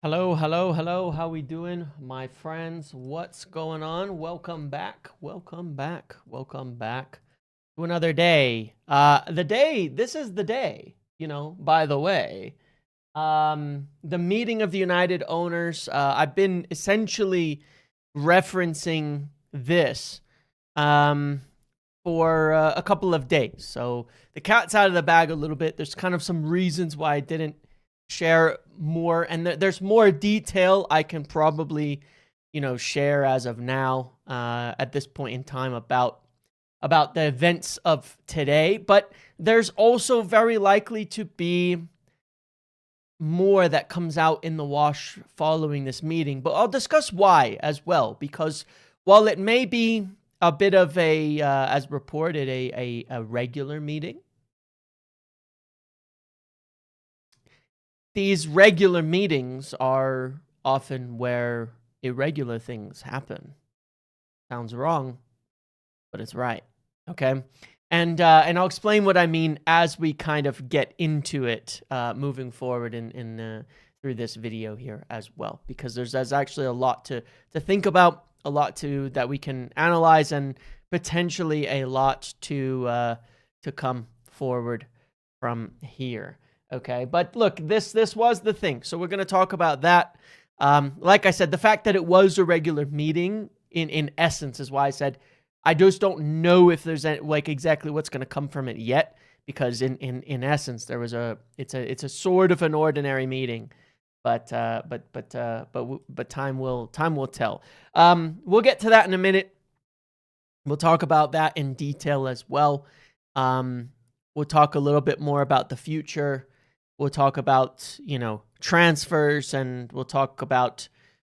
Hello, hello, hello. How we doing, my friends? What's going on? Welcome back. Welcome back. Welcome back to another day. This is the day, by the way. The meeting of the United owners. I've been essentially referencing this for a couple of days. So the cat's out of the bag a little bit. There's kind of some reasons why I didn't share more, and there's more detail I can probably, share as of now, at this point in time about the events of today. But there's also very likely to be more that comes out in the wash following this meeting. But I'll discuss why as well, because while it may be a bit of a, as reported, a regular meeting, these regular meetings are often where irregular things happen. Sounds wrong, but it's right. Okay. And I'll explain what I mean as we kind of get into it, moving forward in through this video here as well, because there's actually a lot to think about, a lot that we can analyze, and potentially a lot to come forward from here. Okay, but look, this was the thing. So we're going to talk about that. Like I said, the fact that it was a regular meeting in essence is why I said I just don't know if there's like exactly what's going to come from it yet, because in essence there was it's a sort of an ordinary meeting, but time will tell. We'll get to that in a minute. We'll talk about that in detail as well. We'll talk a little bit more about the future. We'll talk about, transfers, and we'll talk about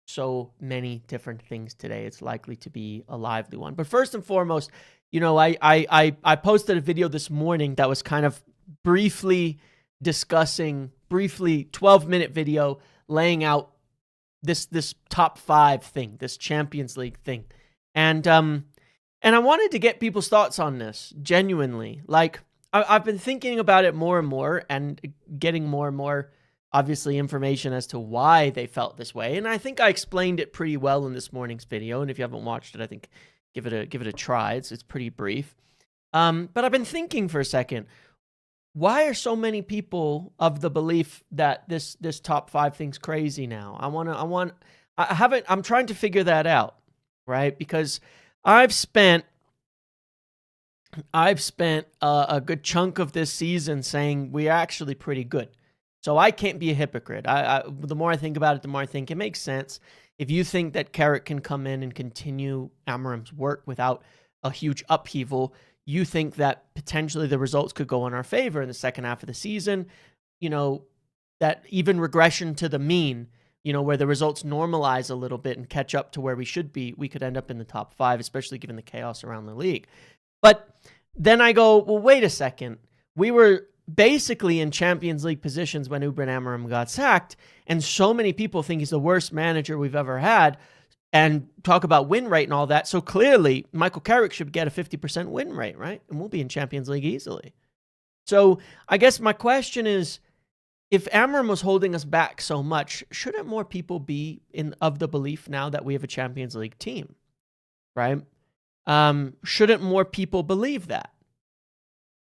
so many different things today. It's likely to be a lively one. But first and foremost, I posted a video this morning that was kind of briefly 12-minute video laying out this top 5 thing, this Champions League thing. And I wanted to get people's thoughts on this, genuinely. Like, I've been thinking about it more and more, and getting more and more, obviously, information as to why they felt this way. And I think I explained it pretty well in this morning's video. And if you haven't watched it, I think give it a try. It's pretty brief. But I've been thinking for a second, why are so many people of the belief that this top 5 thing's crazy now? I'm trying to figure that out, right? Because I've spent a good chunk of this season saying we're actually pretty good. So I can't be a hypocrite. The more I think about it, the more I think it makes sense. If you think that Carrington can come in and continue Amarim's work without a huge upheaval, you think that potentially the results could go in our favor in the second half of the season. That even regression to the mean, where the results normalize a little bit and catch up to where we should be, we could end up in the top 5, especially given the chaos around the league. But then I go, well, wait a second. We were basically in Champions League positions when Ubrin Amarim got sacked, and so many people think he's the worst manager we've ever had, and talk about win rate and all that. So clearly, Michael Carrick should get a 50% win rate, right? And we'll be in Champions League easily. So I guess my question is, if Amarim was holding us back so much, shouldn't more people be of the belief now that we have a Champions League team, right? Shouldn't more people believe that?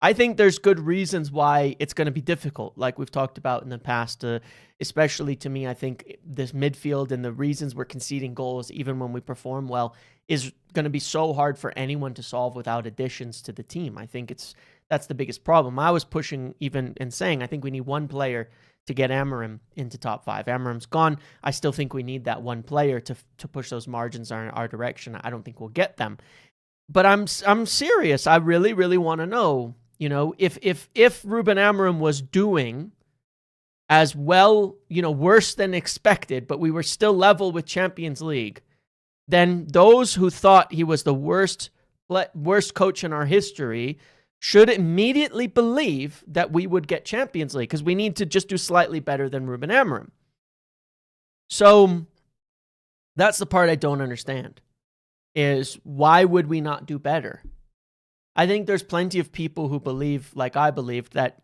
I think there's good reasons why it's going to be difficult, like we've talked about in the past, especially to me. I think this midfield and the reasons we're conceding goals, even when we perform well, is going to be so hard for anyone to solve without additions to the team. I think that's the biggest problem. I was pushing even and saying I think we need one player to get Amarim into top 5. Amarim's gone. I still think we need that one player to push those margins in our direction. I don't think we'll get them. But I'm serious. I really, really want to know, if Ruben Amarim was doing as well, worse than expected, but we were still level with Champions League, then those who thought he was the worst coach in our history should immediately believe that we would get Champions League, because we need to just do slightly better than Ruben Amarim. So that's the part I don't understand, is why would we not do better? I think there's plenty of people who believe, like I believed, that,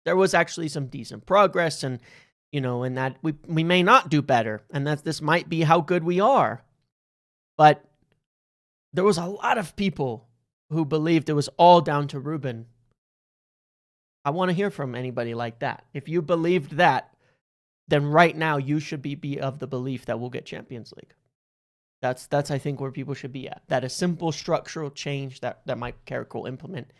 there was actually some decent progress, and and that we may not do better, and that this might be how good we are. But there was a lot of people who believed it was all down to Ruben. I want to hear from anybody like that. If you believed that, then right now you should be of the belief that we'll get Champions League. That's I think where people should be at. That a simple structural change that Mike Carrick will implement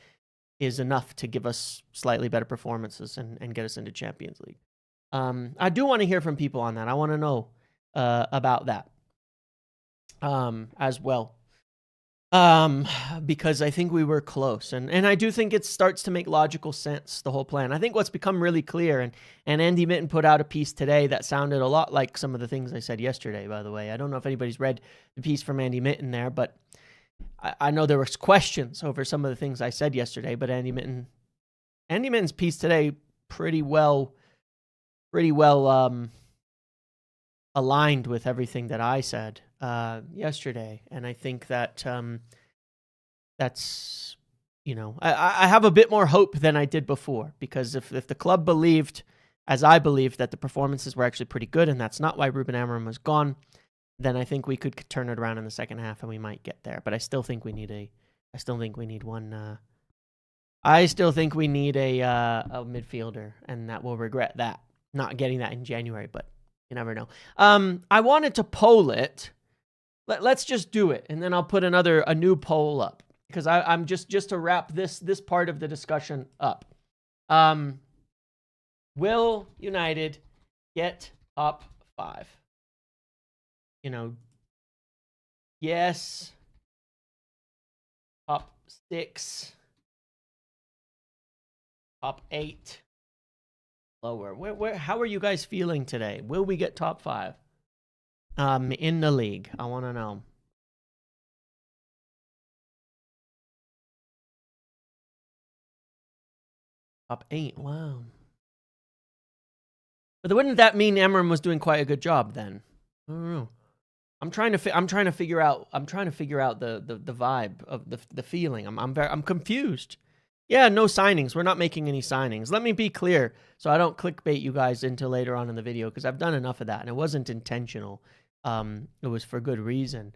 is enough to give us slightly better performances and get us into Champions League. I do want to hear from people on that. I want to know about that as well. Because I think we were close. And I do think it starts to make logical sense, the whole plan. I think what's become really clear, and Andy Mitten put out a piece today that sounded a lot like some of the things I said yesterday, by the way. I don't know if anybody's read the piece from Andy Mitten there, but I know there was questions over some of the things I said yesterday, but Andy Mitten's piece today pretty well aligned with everything that I said yesterday. And I think that that's, I have a bit more hope than I did before, because if the club believed, as I believed, that the performances were actually pretty good, and that's not why Ruben Amorim was gone, then I think we could turn it around in the second half and we might get there. But I still think we need a midfielder, and that we'll regret that, not getting that in January, but you never know. I wanted to poll it. Let's just do it, and then I'll put a new poll up, because I'm just to wrap this part of the discussion up. Will United get top 5? Yes. Top 6. Top 8. Lower. How are you guys feeling today? Will we get top 5? In the league, I want to know. Top 8. Wow. But wouldn't that mean Amorim was doing quite a good job then? I don't know. I'm trying to figure out the vibe of the feeling. I'm confused. Yeah, no signings. We're not making any signings. Let me be clear so I don't clickbait you guys into later on in the video, because I've done enough of that and it wasn't intentional. It was for good reason.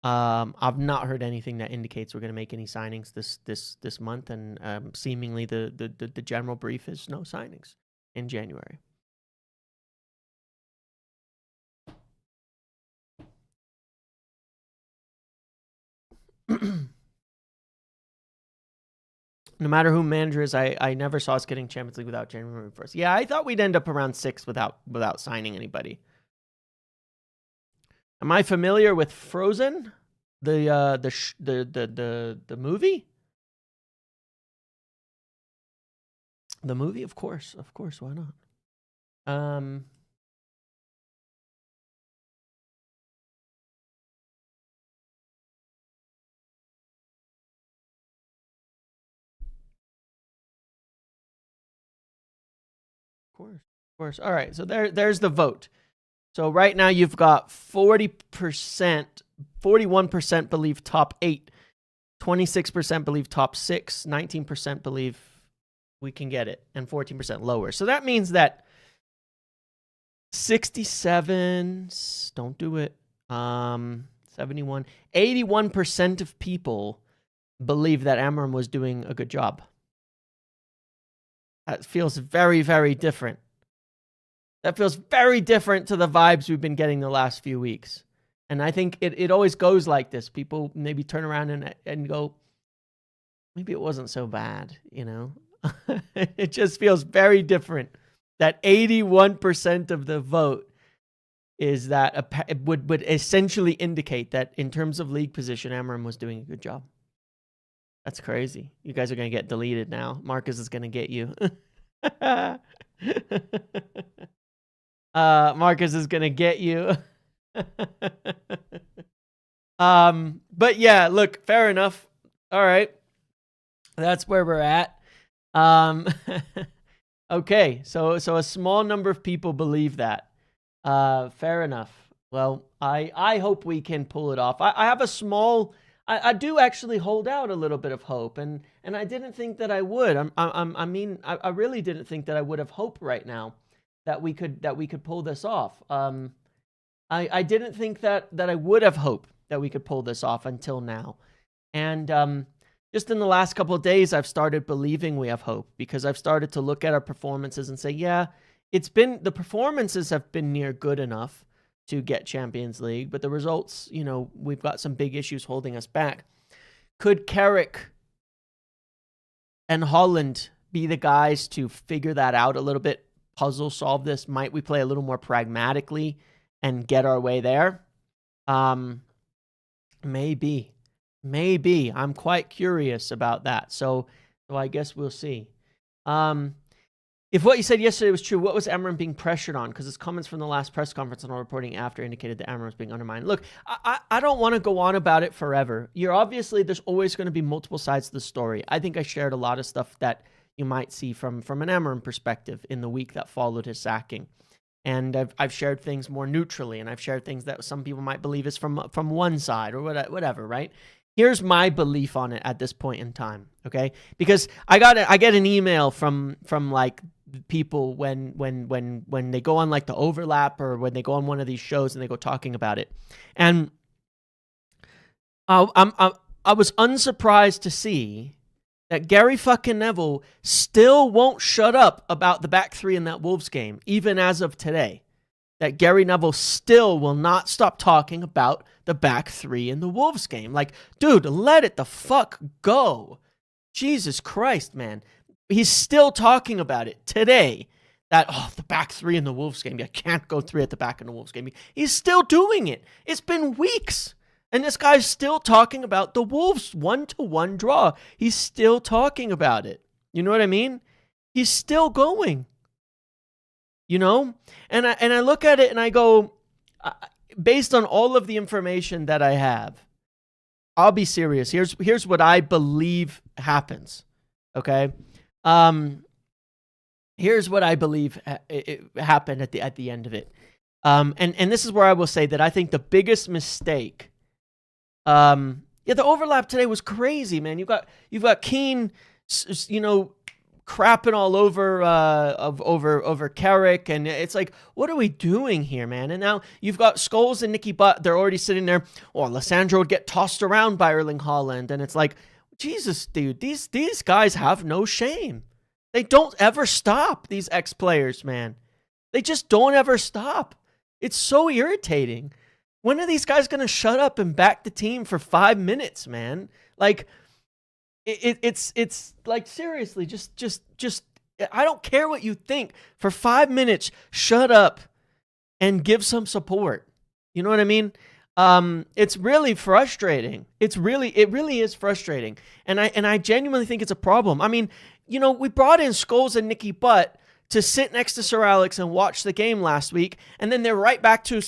I've not heard anything that indicates we're going to make any signings this month, and seemingly the general brief is no signings in January. No matter who manager is, I never saw us getting Champions League without January 1st. Yeah, I thought we'd end up around 6 without signing anybody. Am I familiar with Frozen? The movie? The movie, of course, why not? Of course. All right, so there's the vote. So right now you've got 41% believe top 8, 26% believe top 6, 19% believe we can get it, and 14% lower. So that means that 67, don't do it, 71, 81% of people believe that Amorim was doing a good job. That feels very, very different. That feels very different to the vibes we've been getting the last few weeks. And I think it always goes like this. People maybe turn around and go, maybe it wasn't so bad, It just feels very different. That 81% of the vote is that it would essentially indicate that in terms of league position, Amorim was doing a good job. That's crazy. You guys are going to get deleted now. Marcus is going to get you. Marcus is going to get you. But yeah, look, fair enough. All right. That's where we're at. Okay. So a small number of people believe that. Fair enough. Well, I hope we can pull it off. I have a small... I do actually hold out a little bit of hope, and I didn't think that I would. I really didn't think that I would have hope right now. that we could pull this off. I didn't think that I would have hoped that we could pull this off until now. And just in the last couple of days, I've started believing we have hope, because I've started to look at our performances and say, yeah, the performances have been near good enough to get Champions League, but the results, we've got some big issues holding us back. Could Carrick and Holland be the guys to figure that out a little bit, puzzle solve this? Might we play a little more pragmatically and get our way there? Maybe. I'm quite curious about that. So I guess we'll see. If what you said yesterday was true, what was Amram being pressured on? Because his comments from the last press conference and all reporting after indicated that Amram was being undermined. Look, I don't want to go on about it forever. There's always going to be multiple sides to the story. I think I shared a lot of stuff that you might see from an Amram perspective in the week that followed his sacking. And I've shared things more neutrally, and I've shared things that some people might believe is from one side or whatever, right? Here's my belief on it at this point in time, okay? Because I get an email from like people when they go on like the overlap, or when they go on one of these shows and they go talking about it, and I was unsurprised to see that Gary fucking Neville still won't shut up about the back three in that Wolves game, even as of today. That Gary Neville still will not stop talking about the back three in the Wolves game. Like, dude, let it the fuck go. Jesus Christ, man. He's still talking about it today. That, the back three in the Wolves game. You can't go three at the back in the Wolves game. He's still doing it. It's been weeks. And this guy's still talking about the Wolves 1-1 draw. He's still talking about it. You know what I mean? He's still going. And I look at it and I go, based on all of the information that I have, I'll be serious. Here's what I believe happens. Okay? Here's what I believe happened at the end of it. And this is where I will say that I think the biggest mistake. The overlap today was crazy, man. You've got Keane, crapping all over Carrick, and it's like, what are we doing here, man? And now you've got Scholes and Nicky Butt. They're already sitting there. Or Lissandro would get tossed around by Erling Haaland, and it's like, Jesus, dude, these guys have no shame. They don't ever stop. These ex-players, man, they just don't ever stop. It's so irritating. When are these guys gonna shut up and back the team for 5 minutes, man? Like, it's like, seriously, just I don't care what you think. For 5 minutes, shut up and give some support. You know what I mean? It's really frustrating. It really is frustrating. And I genuinely think it's a problem. I mean, we brought in Scholes and Nicky Butt to sit next to Sir Alex and watch the game last week, and then they're right back to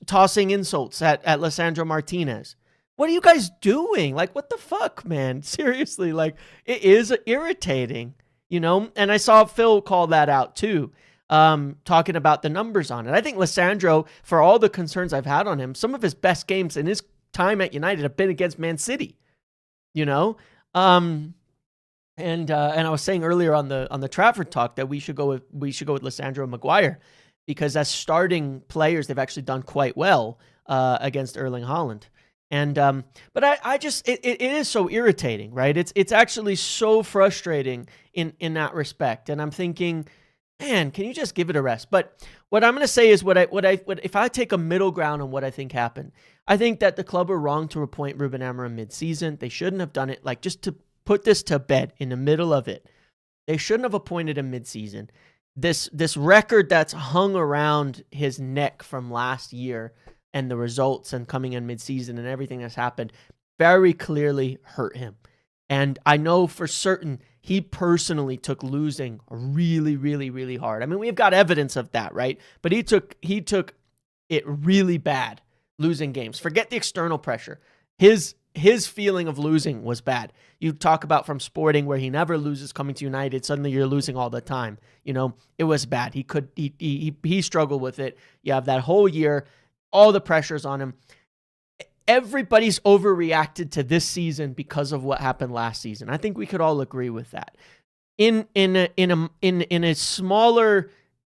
tossing insults at Lissandro Martinez. What are you guys doing? Like, what the fuck, man? Seriously, like, it is irritating, And I saw Phil call that out too, talking about the numbers on it. I think Lissandro, for all the concerns I've had on him, some of his best games in his time at United have been against Man City, And I was saying earlier on the Trafford talk that we should go with Lissandro and Maguire, because as starting players, they've actually done quite well against Erling Haaland. And but I just it is so irritating, right? It's actually so frustrating in that respect. And I'm thinking, man, can you just give it a rest? But what I'm going to say is what if I take a middle ground on what I think happened, I think that the club were wrong to appoint Ruben Amorim mid-season. They shouldn't have done it. Like, just to put this to bed in the middle of it, they shouldn't have appointed him mid-season. This record that's hung around his neck from last year, and the results and coming in mid-season and everything that's happened, very clearly hurt him. And I know for certain he personally took losing really, really, really hard. I mean, we've got evidence of that, right? But he took it really bad, losing games. Forget the external pressure. His feeling of losing was bad. You talk about from Sporting, where he never loses, coming to United, suddenly you're losing all the time. It was bad. He struggled with it. You have that whole year, all the pressures on him. Everybody's overreacted to this season because of what happened last season. I think we could all agree with that. In a smaller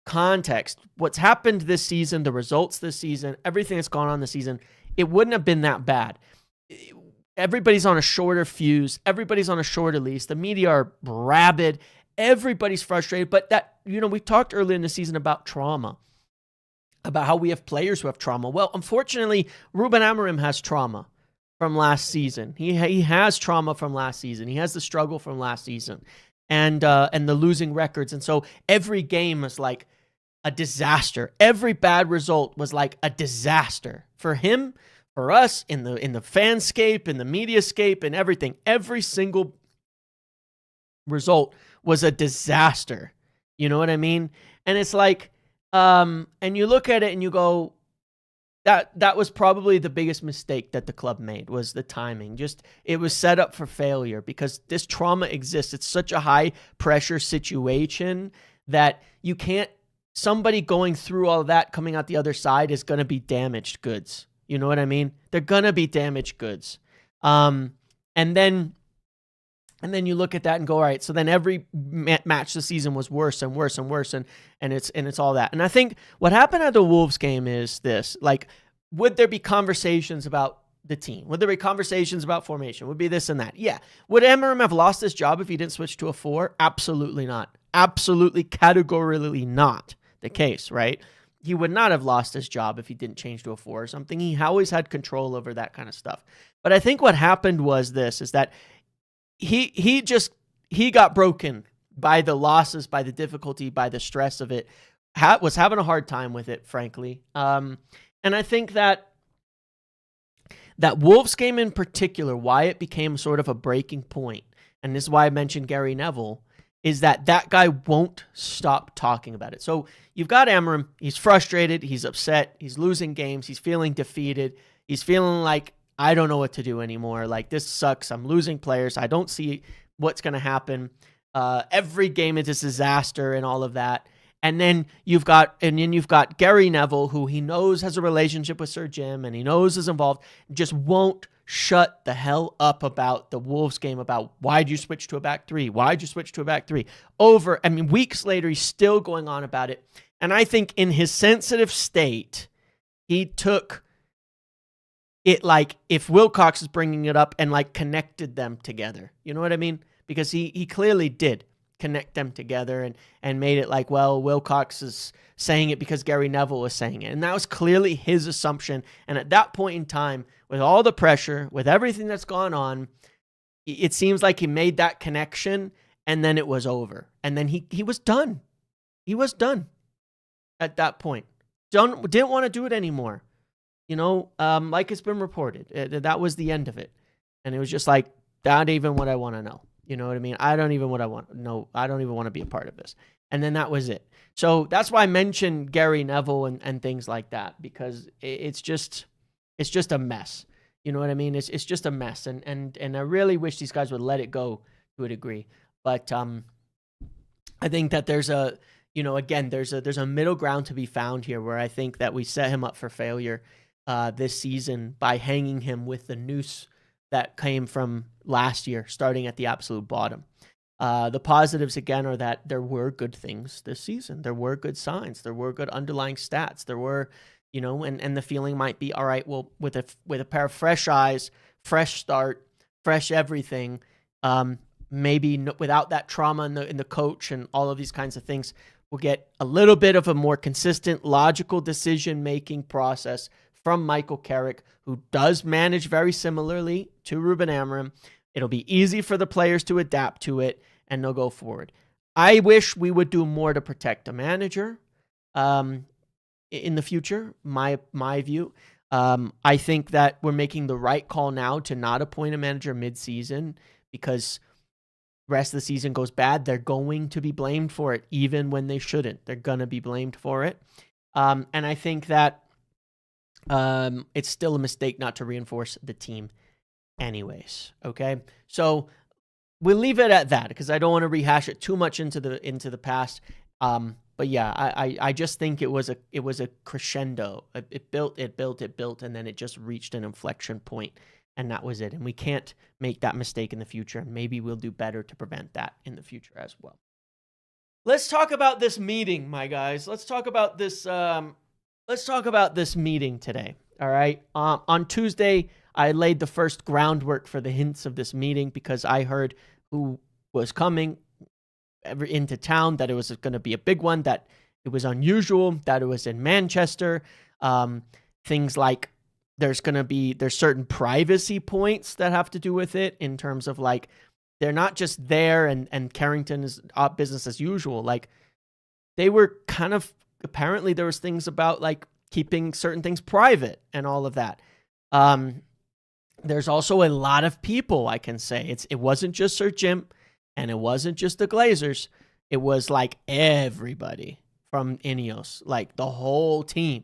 context, what's happened this season, the results this season, everything that's gone on this season, it wouldn't have been that bad. Everybody's on a shorter fuse. Everybody's on a shorter leash. The media are rabid. Everybody's frustrated. But that, we talked earlier in the season about trauma, about how we have players who have trauma. Well, unfortunately, Ruben Amorim has trauma from last season. He has trauma from last season. He has the struggle from last season and the losing records. And so every game was like a disaster. Every bad result was like a disaster for him, for us, in the fanscape, in the mediascape, and everything. Every single result was a disaster. You know what I mean? And it's like, and you look at it and you go, that was probably the biggest mistake that the club made, was the timing. Just, it was set up for failure because this trauma exists. It's such a high pressure situation that you can't, somebody going through all of that, coming out the other side, is going to be damaged goods. You know what I mean? They're going to be damaged goods. And then you look at that and go, all right, so then every match this season was worse and worse and worse, and it's all that. And I think what happened at the Wolves game is this, like, would there be conversations about the team? Would there be conversations about formation? Would be this and that? Yeah. Would Amorim have lost his job if he didn't switch to a 4? Absolutely not. Absolutely, categorically not the case, right? He would not have lost his job if he didn't change to a 4 or something. He always had control over that kind of stuff. But I think what happened was this, is that he got broken by the losses, by the difficulty, by the stress of it, was having a hard time with it, frankly. And I think that Wolves game in particular, why it became sort of a breaking point, and this is why I mentioned Gary Neville, is that guy won't stop talking about it. So you've got Amorim. He's frustrated. He's upset. He's losing games. He's feeling defeated. He's feeling like, I don't know what to do anymore. Like, this sucks. I'm losing players. I don't see what's going to happen. Every game is a disaster and all of that. And then you've got Gary Neville, who he knows has a relationship with Sir Jim and he knows is involved, just won't shut the hell up about the Wolves game, about why'd you switch to a back 3? Why'd you switch to a back 3? Weeks later, he's still going on about it. And I think in his sensitive state, he took it like if Wilcox is bringing it up and like connected them together. You know what I mean? Because he clearly did connect them together and made it like, well, Wilcox is saying it because Gary Neville was saying it. And that was clearly his assumption. And at that point in time, with all the pressure, with everything that's gone on, it seems like he made that connection and then it was over. And then he was done. He was done at that point. Didn't want to do it anymore. Like it's been reported. That was the end of it. And it was just like, not even what I want to know. You know what I mean? I don't even want to be a part of this. And then that was it. So that's why I mentioned Gary Neville and things like that, because it's just a mess. You know what I mean? It's just a mess. And I really wish these guys would let it go to a degree. But I think that there's a middle ground to be found here, where I think that we set him up for failure this season by hanging him with the noose that came from last year, starting at the absolute bottom. The positives, again, are that there were good things this season. There were good signs. There were good underlying stats. There were, and the feeling might be, all right, well, with a pair of fresh eyes, fresh start, fresh everything, maybe without that trauma in the coach and all of these kinds of things, we'll get a little bit of a more consistent, logical decision-making process from Michael Carrick, who does manage very similarly to Ruben Amorim. It'll be easy for the players to adapt to it, and they'll go forward. I wish we would do more to protect a manager in the future, my view. I think that we're making the right call now to not appoint a manager mid-season, because the rest of the season goes bad. They're going to be blamed for it, even when they shouldn't. They're going to be blamed for it. And I think that it's still a mistake not to reinforce the team anyways. Okay. So we'll leave it at that, because I don't want to rehash it too much into the past. But yeah, I just think it was a crescendo. It built, and then it just reached an inflection point, and that was it. And we can't make that mistake in the future. And maybe we'll do better to prevent that in the future as well. Let's talk about this meeting, my guys. Let's talk about this. Let's talk about this meeting today. All right. On Tuesday, I laid the first groundwork for the hints of this meeting because I heard who was coming into town, that it was going to be a big one, that it was unusual, that it was in Manchester. Things like there's certain privacy points that have to do with it in terms of like, they're not just there and Carrington is business as usual. Like they were kind of, apparently there was things about like keeping certain things private and all of that. There's also a lot of people, I can say. It wasn't just Sir Jim and it wasn't just the Glazers. It was like everybody from Ineos, like the whole team.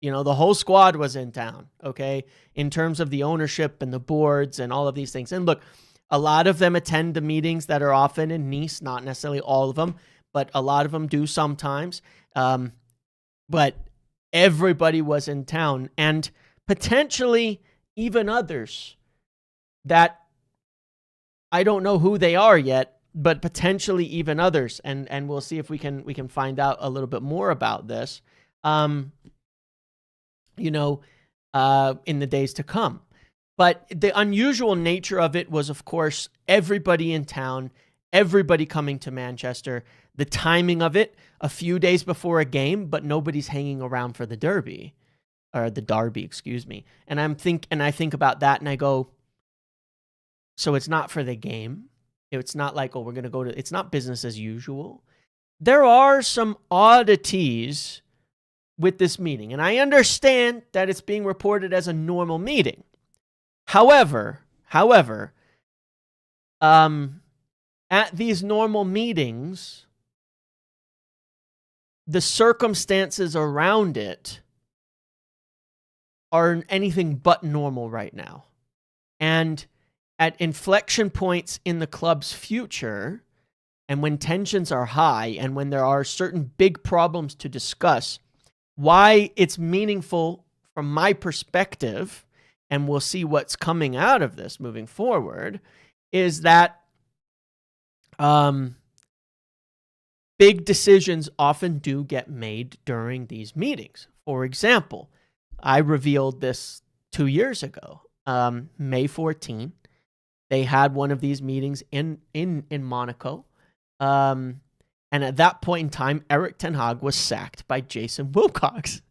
You know, the whole squad was in town, okay, in terms of the ownership and the boards and all of these things. And look, a lot of them attend the meetings that are often in Nice, not necessarily all of them, but a lot of them do sometimes. But everybody was in town, and potentially even others that I don't know who they are yet, but potentially even others. And we'll see if we can find out a little bit more about this, in the days to come. But the unusual nature of it was, of course, everybody in town, everybody coming to Manchester, the timing of it, a few days before a game, but nobody's hanging around for the Derby, excuse me. And I think about that and I go, so it's not for the game. It's not like, we're going to it's not business as usual. There are some oddities with this meeting, and I understand that it's being reported as a normal meeting. However, at these normal meetings, the circumstances around it are anything but normal right now. And at inflection points in the club's future, and when tensions are high, and when there are certain big problems to discuss, why it's meaningful from my perspective, and we'll see what's coming out of this moving forward, is that big decisions often do get made during these meetings. For example, I revealed this 2 years ago, May 14. They had one of these meetings in Monaco. And at that point in time, Erik ten Hag was sacked by Jason Wilcox,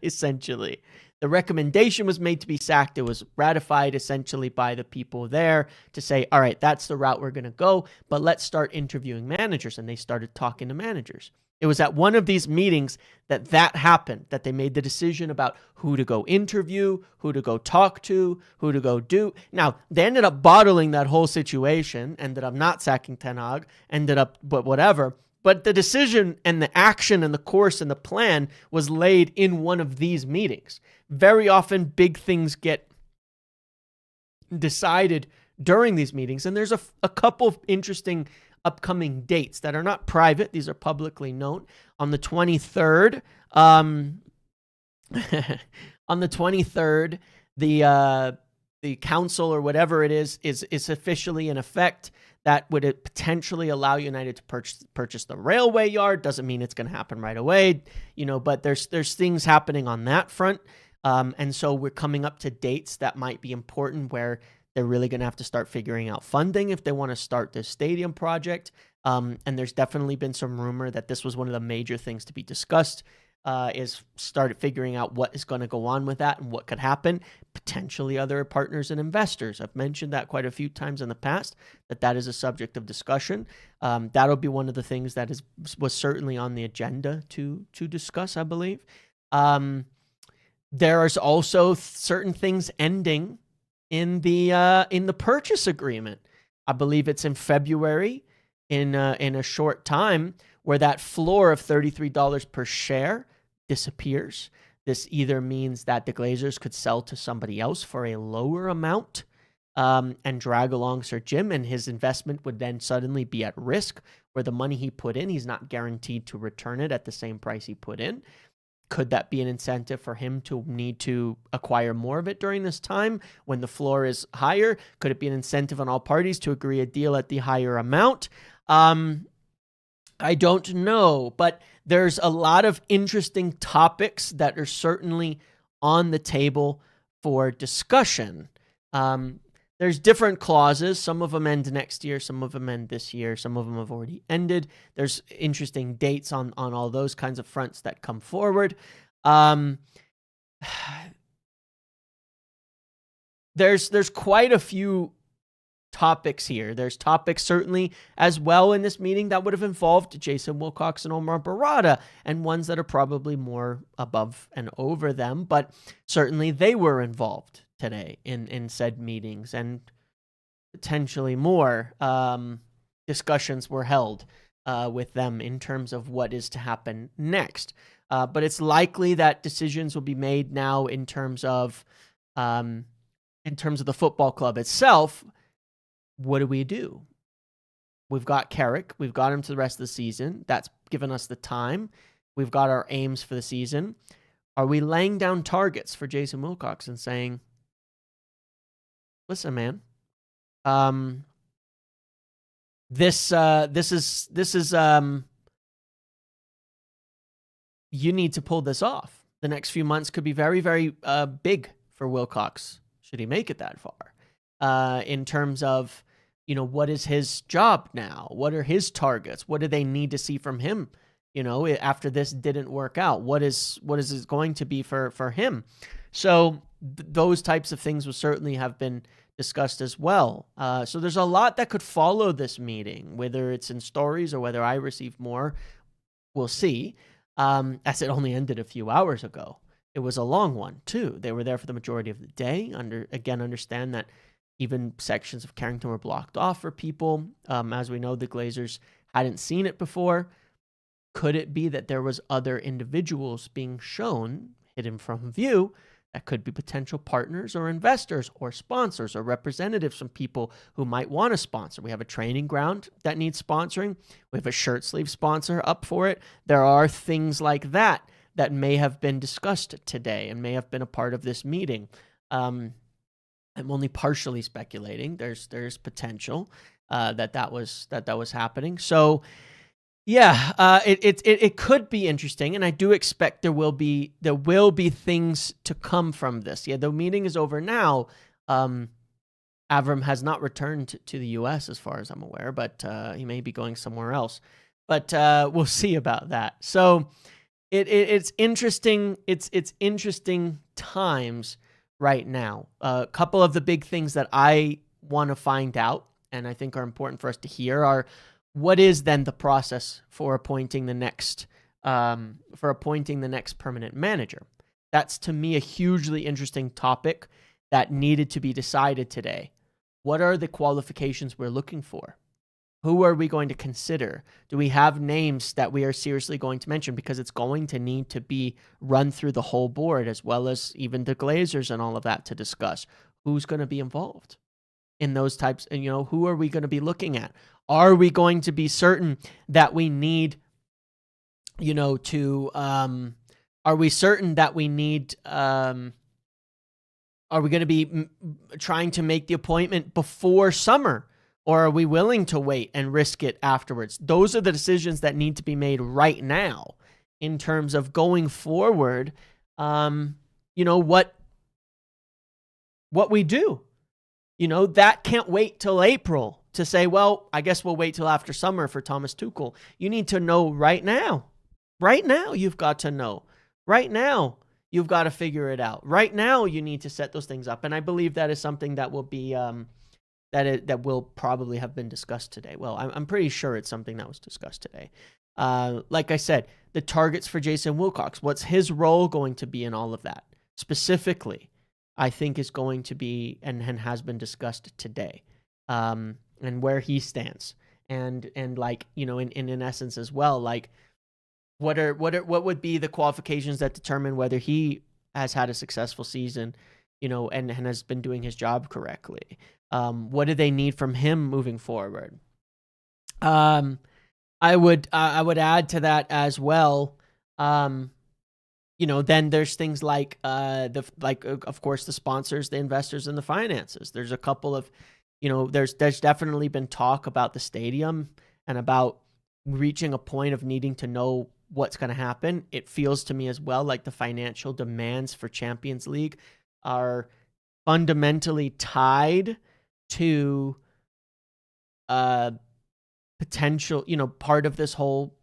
essentially. The recommendation was made to be sacked. It was ratified essentially by the people there to say, all right, that's the route we're going to go, but let's start interviewing managers. And they started talking to managers. It was at one of these meetings that happened, that they made the decision about who to go interview, who to go talk to, who to go do. Now, they ended up bottling that whole situation, ended up not sacking Ten Hag, but whatever. But the decision and the action and the course and the plan was laid in one of these meetings. Very often, big things get decided during these meetings. And there's a couple of interesting upcoming dates that are not private. These are publicly known. On the 23rd, the council or whatever it is officially in effect. That would potentially allow United to purchase the railway yard. Doesn't mean it's going to happen right away, but there's things happening on that front. And so we're coming up to dates that might be important where they're really going to have to start figuring out funding if they want to start this stadium project. And there's definitely been some rumor that this was one of the major things to be discussed, is started figuring out what is going to go on with that and what could happen. Potentially other partners and investors. I've mentioned that quite a few times in the past, that is a subject of discussion. That'll be one of the things that was certainly on the agenda to discuss, I believe. There is also certain things ending in the purchase agreement. I believe it's in February, in a short time, where that floor of $33 per share disappears. This either means that the Glazers could sell to somebody else for a lower amount, and drag along Sir Jim, and his investment would then suddenly be at risk, where the money he put in, he's not guaranteed to return it at the same price he put in. Could that be an incentive for him to need to acquire more of it during this time when the floor is higher? Could it be an incentive on all parties to agree a deal at the higher amount? I don't know, but there's a lot of interesting topics that are certainly on the table for discussion. There's different clauses. Some of them end next year. Some of them end this year. Some of them have already ended. There's interesting dates on all those kinds of fronts that come forward. There's quite a few topics here. There's topics certainly as well in this meeting that would have involved Jason Wilcox and Omar Barada, and ones that are probably more above and over them, but certainly they were involved today in said meetings, and potentially more discussions were held with them in terms of what is to happen next. But it's likely that decisions will be made now in terms of the football club itself. What do we do? We've got Carrick. We've got him to the rest of the season. That's given us the time. We've got our aims for the season. Are we laying down targets for Jason Wilcox and saying, listen, man, this is you need to pull this off. The next few months could be very, very big for Wilcox, should he make it that far. In terms of, what is his job now? What are his targets? What do they need to see from him? After this didn't work out, what is it going to be for him? So those types of things will certainly have been discussed as well. So there's a lot that could follow this meeting, whether it's in stories or whether I receive more. We'll see. As it only ended a few hours ago. It was a long one too. They were there for the majority of the day. Understand that even sections of Carrington were blocked off for people. As we know, the Glazers hadn't seen it before. Could it be that there was other individuals being shown, hidden from view, that could be potential partners or investors or sponsors or representatives from people who might want to sponsor? We have a training ground that needs sponsoring. We have a shirt sleeve sponsor up for it. There are things like that may have been discussed today and may have been a part of this meeting. I'm only partially speculating. There's potential that was happening. So yeah, it could be interesting, and I do expect there will be things to come from this. Yeah, the meeting is over now. Avram has not returned to the U.S. as far as I'm aware, but he may be going somewhere else. But we'll see about that. So it's interesting. It's interesting times right now. A couple of the big things that I want to find out, and I think are important for us to hear, are what is then the process for appointing the next permanent manager. That's, to me, a hugely interesting topic that needed to be decided today. What are the qualifications we're looking for? Who are we going to consider? Do we have names that we are seriously going to mention? Because it's going to need to be run through the whole board, as well as even the Glazers and all of that, to discuss who's going to be involved in those types. And, who are we going to be looking at? Are we going to be certain that we need, are we certain that we need, are we going to be trying to make the appointment before summer? Or are we willing to wait and risk it afterwards? Those are the decisions that need to be made right now in terms of going forward. What we do, that can't wait till April to say, well, I guess we'll wait till after summer for Thomas Tuchel. You need to know right now. Right now, you've got to know. Right now, you've got to figure it out. Right now, you need to set those things up. And I believe that is something that will be, that will probably have been discussed today. Well, I'm pretty sure it's something that was discussed today. Like I said, the targets for Jason Wilcox, what's his role going to be in all of that? Specifically, I think is going to be, and has been discussed today, and where he stands. And like, in essence as well, like, what would be the qualifications that determine whether he has had a successful season, and has been doing his job correctly? What do they need from him moving forward? I would add to that as well. Then there's things like of course, the sponsors, the investors, and the finances. There's a couple of, there's definitely been talk about the stadium and about reaching a point of needing to know what's going to happen. It feels to me as well like the financial demands for Champions League are fundamentally tied to potential, part of this whole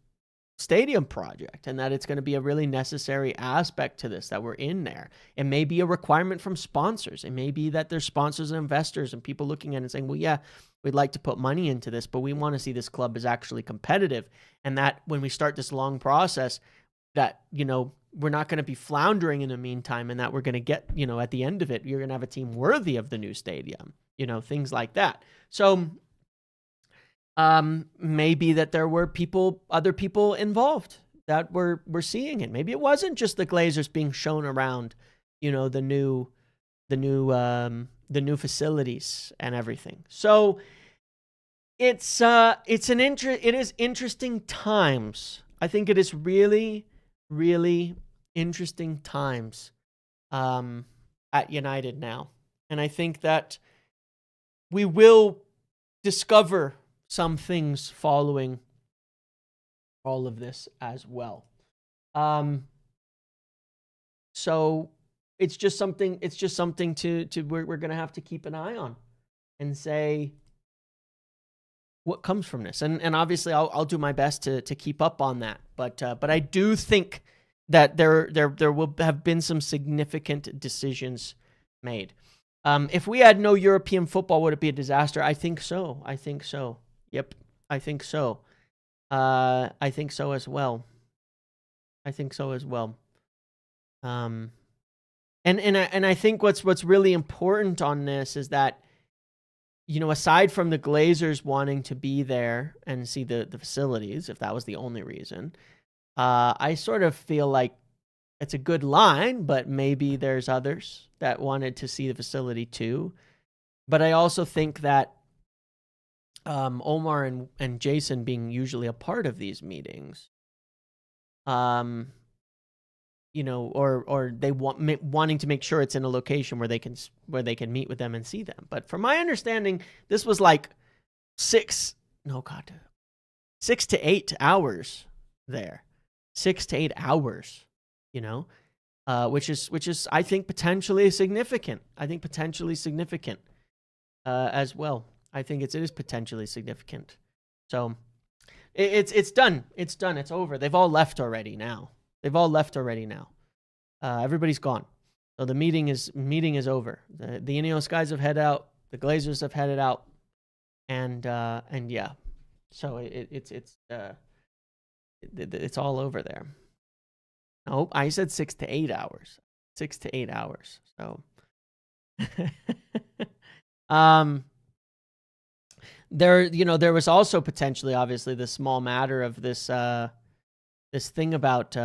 stadium project, and that it's going to be a really necessary aspect to this, that we're in there. It may be a requirement from sponsors. It may be that there's sponsors and investors and people looking at it and saying, well, yeah, we'd like to put money into this, but we want to see this club is actually competitive. And that when we start this long process, that, we're not going to be floundering in the meantime, and that we're going to get, at the end of it, you're going to have a team worthy of the new stadium, things like that. So maybe that there were other people involved that were seeing it. Maybe it wasn't just the Glazers being shown around, the new facilities and everything. So it is interesting times. I think it is really, really interesting times at United now. And I think that we will discover some things following all of this as well. So it's just something to we're going to have to keep an eye on and say what comes from this. And obviously I'll do my best to keep up on that. But I do think that there will have been some significant decisions made. If we had no European football, would it be a disaster? I think so. Yep, I think so. I think so as well. And I think what's really important on this is that, aside from the Glazers wanting to be there and see the facilities, if that was the only reason, I sort of feel like it's a good line, but maybe there's others that wanted to see the facility too. But I also think that Omar and Jason being usually a part of these meetings, or they wanting to make sure it's in a location where they can meet with them and see them. But from my understanding, this was like 6 to 8 hours there, 6 to 8 hours, which is I think potentially significant. As well. I think it is potentially significant. So it's done. It's done. It's over. They've all left already now. Everybody's gone. So the meeting is over. The Ineos guys have headed out. The Glazers have headed out. And yeah. So it's all over there. Oh, I said 6 to 8 hours. 6 to 8 hours. So there was also potentially, obviously, the small matter of this thing about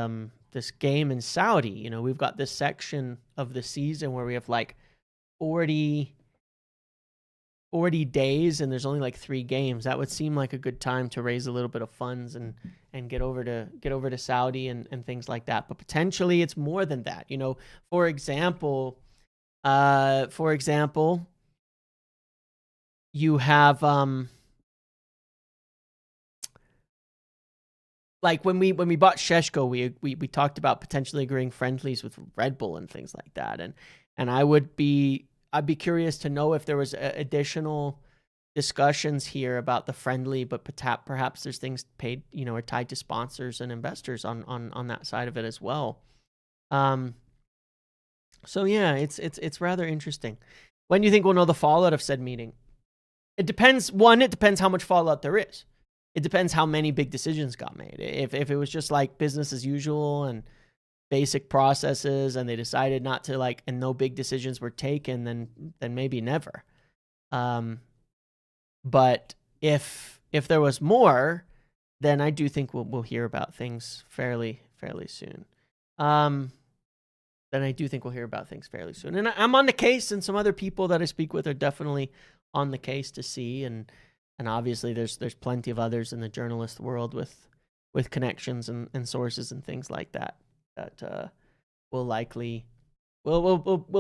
this game in Saudi. We've got this section of the season where we have like 40 days, and there's only like 3 games. That would seem like a good time to raise a little bit of funds and get over to Saudi and things like that. But potentially, it's more than that. For example, you have like when we bought Sheshko, we talked about potentially agreeing friendlies with Red Bull and things like that, and I'd be curious to know if there was additional discussions here about the friendly, but perhaps there's things paid, or tied to sponsors and investors on that side of it as well. So yeah, it's rather interesting. When do you think we'll know the fallout of said meeting? It depends. It depends how much fallout there is. It depends how many big decisions got made. If it was just like business as usual and basic processes, and they decided not to and no big decisions were taken, then maybe never. But if there was more, then I do think we'll hear about things fairly soon. And I'm on the case, and some other people that I speak with are definitely on the case to see, and obviously there's plenty of others in the journalist world with connections and sources and things like that will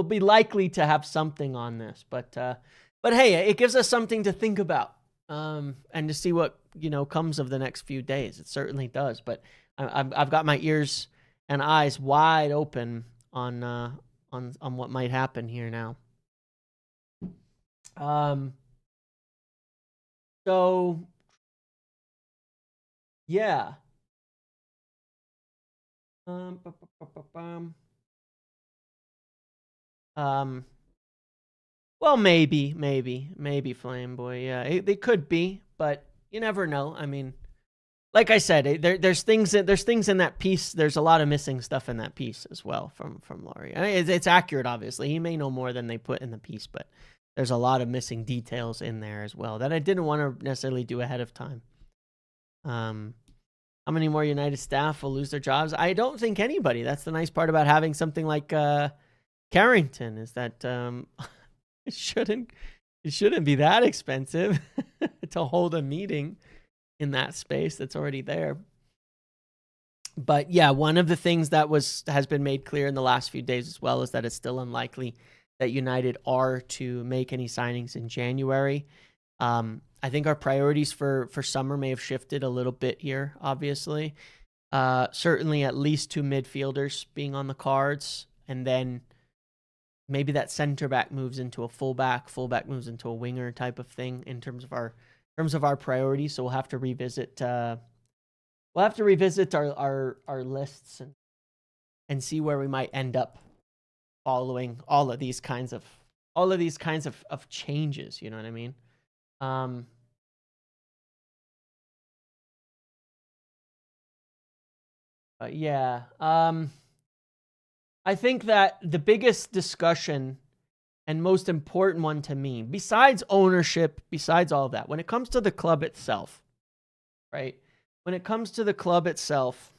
be likely to have something on this. But hey, it gives us something to think about, and to see what comes of the next few days. It certainly does. But I've got my ears and eyes wide open on what might happen here now. So yeah. Well, maybe Flame Boy. Yeah, they could be, but you never know. I mean, like I said, there's things in that piece. There's a lot of missing stuff in that piece as well from Laurie. I mean, it's accurate, obviously. He may know more than they put in the piece, but there's a lot of missing details in there as well that I didn't want to necessarily do ahead of time. How many more United staff will lose their jobs? I don't think anybody. That's the nice part about having something like Carrington, is that it shouldn't be that expensive to hold a meeting in that space that's already there. But yeah, one of the things that has been made clear in the last few days as well is that it's still unlikely that United are to make any signings in January. I think our priorities for summer may have shifted a little bit here, obviously. Certainly at least 2 midfielders being on the cards, and then maybe that center back moves into a fullback moves into a winger type of thing in terms of our priorities. So we'll have to revisit our lists and see where we might end up following all of these kinds of changes. You know what I mean? But yeah, I think that the biggest discussion and most important one to me, besides ownership, besides all of that, when it comes to the club itself, right? When it comes to the club itself,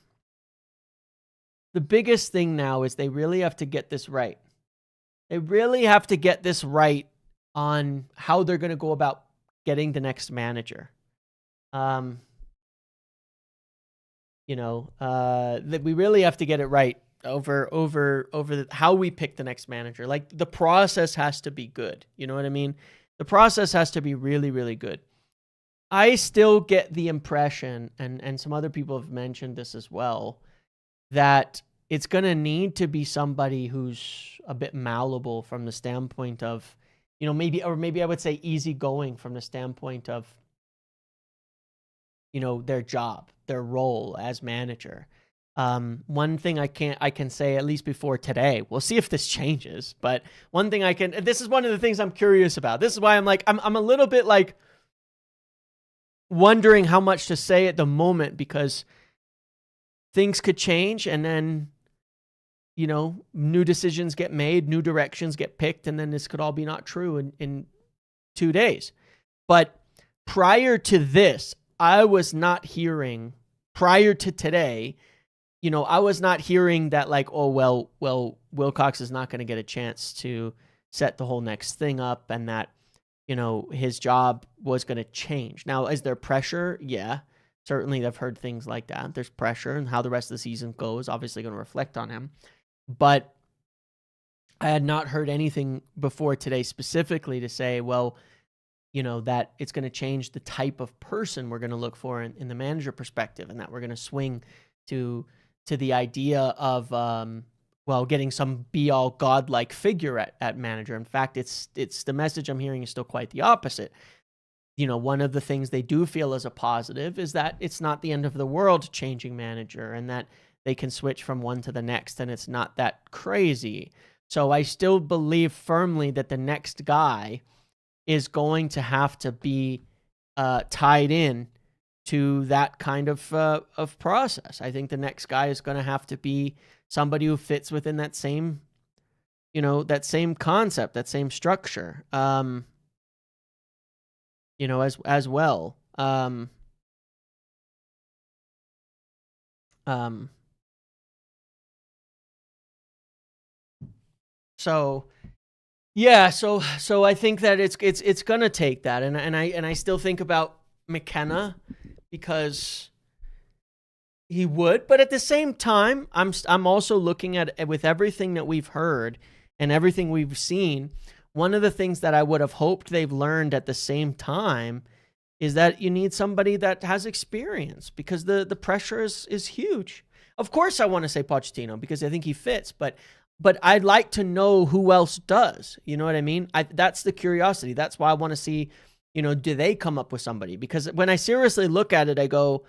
the biggest thing now is they really have to get this right. They really have to get this right on how they're going to go about getting the next manager. That we really have to get it right over how we pick the next manager. Like, the process has to be good. You know what I mean? The process has to be really, really good. I still get the impression, and some other people have mentioned this as well, that it's going to need to be somebody who's a bit malleable from the standpoint of, maybe I would say easygoing from the standpoint of, their job, their role as manager. One thing I can say, at least before today, we'll see if this changes, but one thing this is one of the things I'm curious about. This is why I'm a little bit like wondering how much to say at the moment, because things could change, and then, new decisions get made, new directions get picked, and then this could all be not true in 2 days. But prior to this, I was not hearing, prior to today, I was not hearing that Wilcox is not going to get a chance to set the whole next thing up, and that, his job was going to change. Now, is there pressure? Yeah, certainly I've heard things like that. There's pressure, and how the rest of the season goes, obviously going to reflect on him. But I had not heard anything before today specifically to say, that it's going to change the type of person we're going to look for in the manager perspective, and that we're going to swing to the idea of, getting some be-all godlike figure at manager. In fact, it's the message I'm hearing is still quite the opposite. One of the things they do feel as a positive is that it's not the end of the world changing manager, and that they can switch from one to the next, and it's not that crazy. So I still believe firmly that the next guy is going to have to be tied in to that kind of process. I think the next guy is going to have to be somebody who fits within that same, that same concept, that same structure, as well. So yeah, so I think that it's gonna take that, and I still think about McKenna, because he would, but at the same time, I'm also looking at, with everything that we've heard and everything we've seen, one of the things that I would have hoped they've learned at the same time is that you need somebody that has experience because the pressure is huge. Of course, I want to say Pochettino because I think he fits, but I'd like to know who else does. You know what I mean? That's the curiosity. That's why I want to see, do they come up with somebody? Because when I seriously look at it, I go,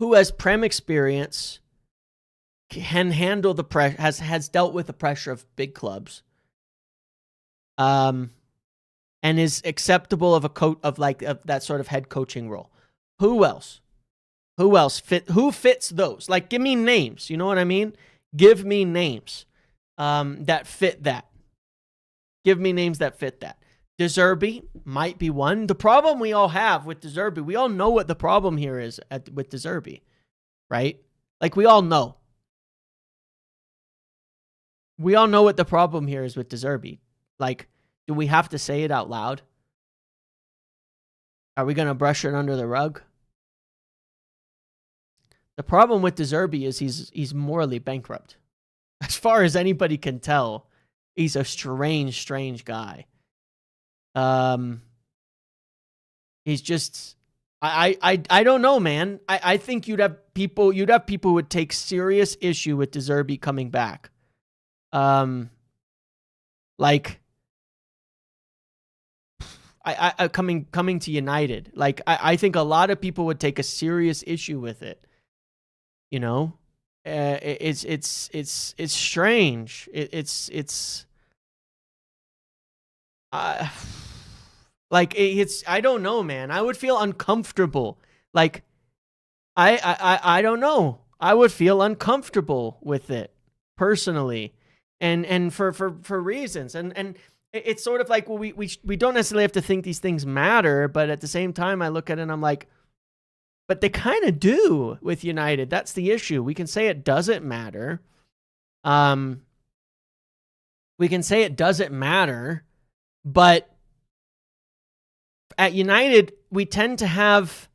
who has Prem experience, can handle the pressure, has dealt with the pressure of big clubs, and is acceptable of of that sort of head coaching role. Who else? Who fits those? Like, give me names. You know what I mean? Give me names that fit that. Give me names that fit that. De Zerbi might be one. The problem we all have with De Zerbi, we all know what the problem here is with De Zerbi, right? Like, we all know. We all know what the problem here is with De Zerbi. Like, do we have to say it out loud? Are we going to brush it under the rug? The problem with De Zerbi is he's morally bankrupt. As far as anybody can tell, he's a strange guy. He's just, I don't know, man. I think you'd have people who would take serious issue with De Zerbi coming back. Like, I coming to United. Like, I think a lot of people would take a serious issue with it. It's strange. I don't know, man. I would feel uncomfortable. Like, I don't know. I would feel uncomfortable with it personally, and for reasons, and it's sort of like, well, we don't necessarily have to think these things matter, but at the same time, I look at it and I'm like, but they kind of do with United. That's the issue. We can say it doesn't matter. We can say it doesn't matter, but at United, we tend to have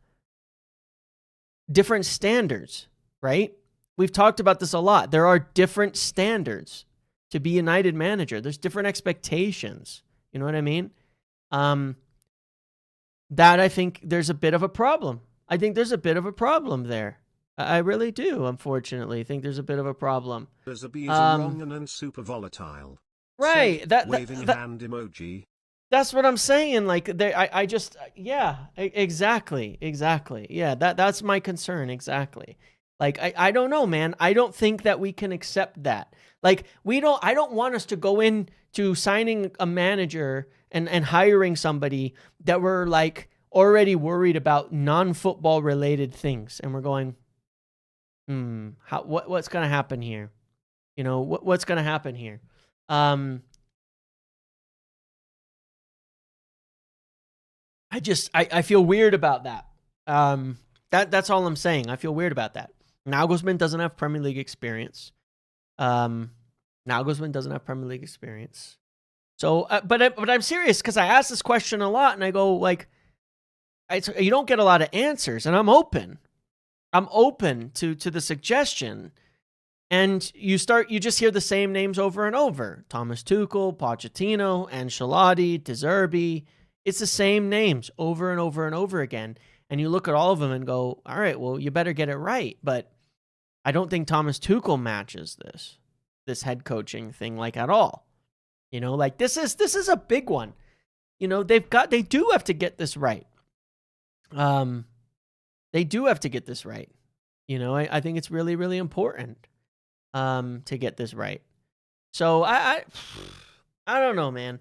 different standards, right? We've talked about this a lot. There are different standards to be United manager. There's different expectations. You know what I mean? That I think there's a bit of a problem. I think there's a bit of a problem there. I really do, unfortunately. I think there's a bit of a problem. There's a beat wrong and super volatile. Right. Waving hand emoji. That's what I'm saying. Like, exactly. Yeah, that's my concern. Exactly. Like, I don't know, man. I don't think that we can accept that. Like, I don't want us to go into signing a manager and hiring somebody that we're like already worried about non-football related things. And we're going, what's going to happen here? What's going to happen here? I feel weird about that. That's all I'm saying. I feel weird about that. Nagelsmann doesn't have Premier League experience. So, but I'm serious because I ask this question a lot, and I go like, you don't get a lot of answers, and I'm open. I'm open to the suggestion, and you just hear the same names over and over: Thomas Tuchel, Pochettino, Ancelotti, De Zerbi. It's the same names over and over and over again. And you look at all of them and go, all right, well, you better get it right. But I don't think Thomas Tuchel matches this head coaching thing like at all. Like this is a big one. They do have to get this right. They do have to get this right. I think it's really, really important to get this right. So I don't know, man.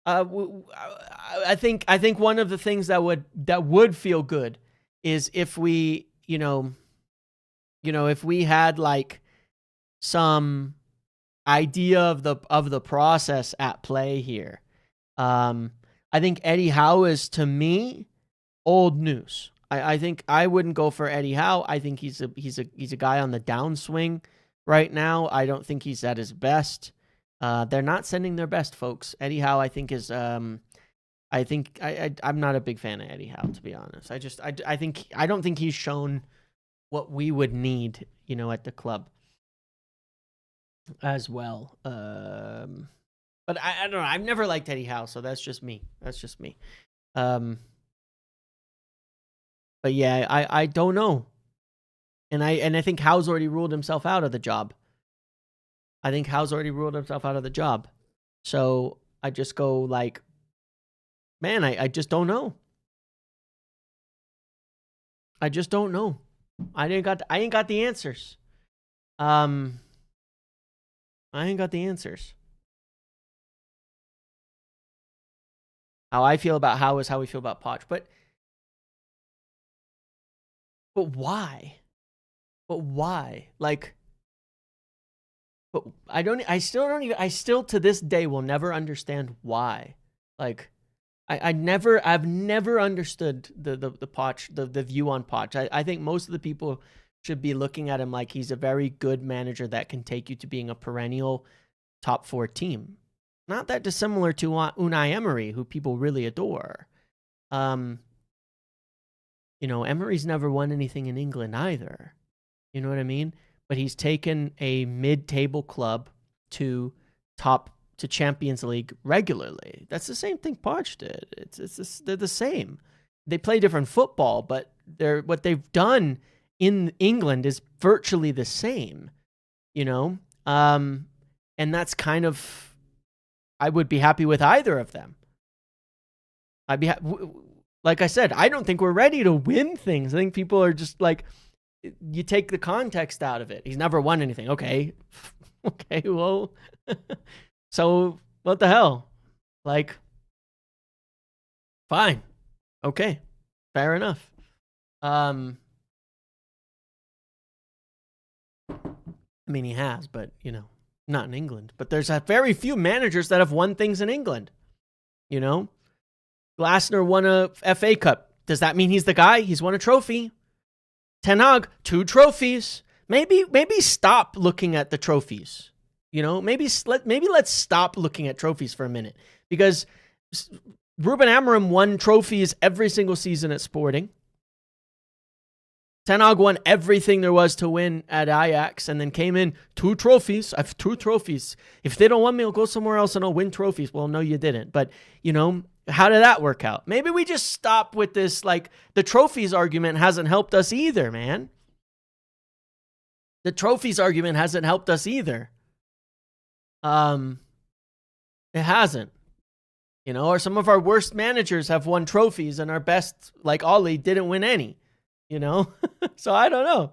I think one of the things that would feel good is if we, if we had like some idea of the process at play here. I think Eddie Howe is, to me, old news. I think I wouldn't go for Eddie Howe. I think he's a guy on the downswing right now. I don't think he's at his best. They're not sending their best, folks. Eddie Howe, I think, is. I'm not a big fan of Eddie Howe, to be honest. I don't think he's shown what we would need, at the club. as well. But I don't know. I've never liked Eddie Howe, so that's just me. But yeah, I don't know. And I think Howe's already ruled himself out of the job. So I just go like, man, I just don't know. I just don't know. I ain't got the answers. I ain't got the answers. How I feel about Howe is how we feel about Poch. But why? Like, but I still to this day will never understand why. Like, I've never understood the Poch, the view on Poch. I think most of the people should be looking at him like he's a very good manager that can take you to being a perennial top 4 team. Not that dissimilar to Unai Emery, who people really adore. Emery's never won anything in England either. You know what I mean? But he's taken a mid-table club to Champions League regularly. That's the same thing Poch did. They're the same. They play different football, but what they've done in England is virtually the same. And that's kind of, I would be happy with either of them. Like I said, I don't think we're ready to win things. I think people are just like, you take the context out of it. He's never won anything. Okay, well, so what the hell? Like, fine. Okay, fair enough. I mean, he has, but, not in England. But there's very few managers that have won things in England. Glasner won a FA Cup. Does that mean he's the guy? He's won a trophy. Ten Hag, 2 trophies. Maybe stop looking at the trophies. Maybe let's stop looking at trophies for a minute, because Ruben Amorim won trophies every single season at Sporting. Ten Hag won everything there was to win at Ajax, and then came in 2 trophies. I have 2 trophies. If they don't want me, I'll go somewhere else and I'll win trophies. Well, no, you didn't. But how did that work out? Maybe we just stop with this, like, the trophies argument hasn't helped us either, man. The trophies argument hasn't helped us either. It hasn't. Or some of our worst managers have won trophies and our best, like Ollie, didn't win any. So I don't know.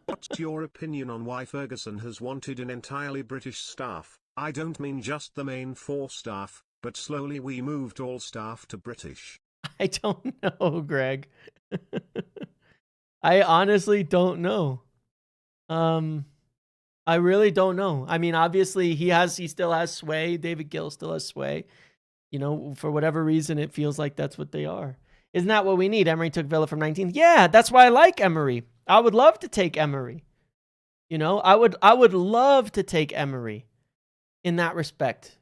What's your opinion on why Ferguson has wanted an entirely British staff? I don't mean just the main 4 staff, but slowly we moved all staff to British. I don't know, Greg. I honestly don't know. I really don't know. I mean, obviously he still has sway. David Gill still has sway. For whatever reason, it feels like that's what they are. Isn't that what we need? Emery took Villa from 19th. Yeah, that's why I like Emery. I would love to take Emery. I would love to take Emery in that respect.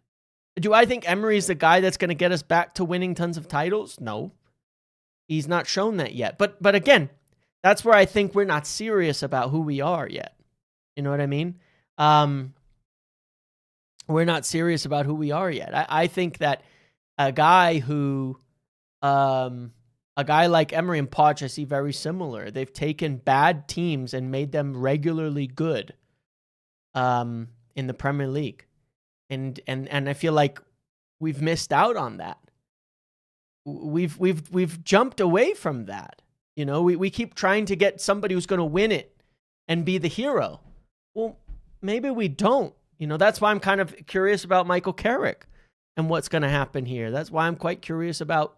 Do I think Emery's the guy that's going to get us back to winning tons of titles? No. He's not shown that yet. But again, that's where I think we're not serious about who we are yet. You know what I mean? We're not serious about who we are yet. I think that a guy like Emery and Poch, I see very similar. They've taken bad teams and made them regularly good in the Premier League. And I feel like we've missed out on that. We've jumped away from that. We keep trying to get somebody who's going to win it and be the hero. Well, maybe we don't. That's why I'm kind of curious about Michael Carrick and what's going to happen here. That's why I'm quite curious about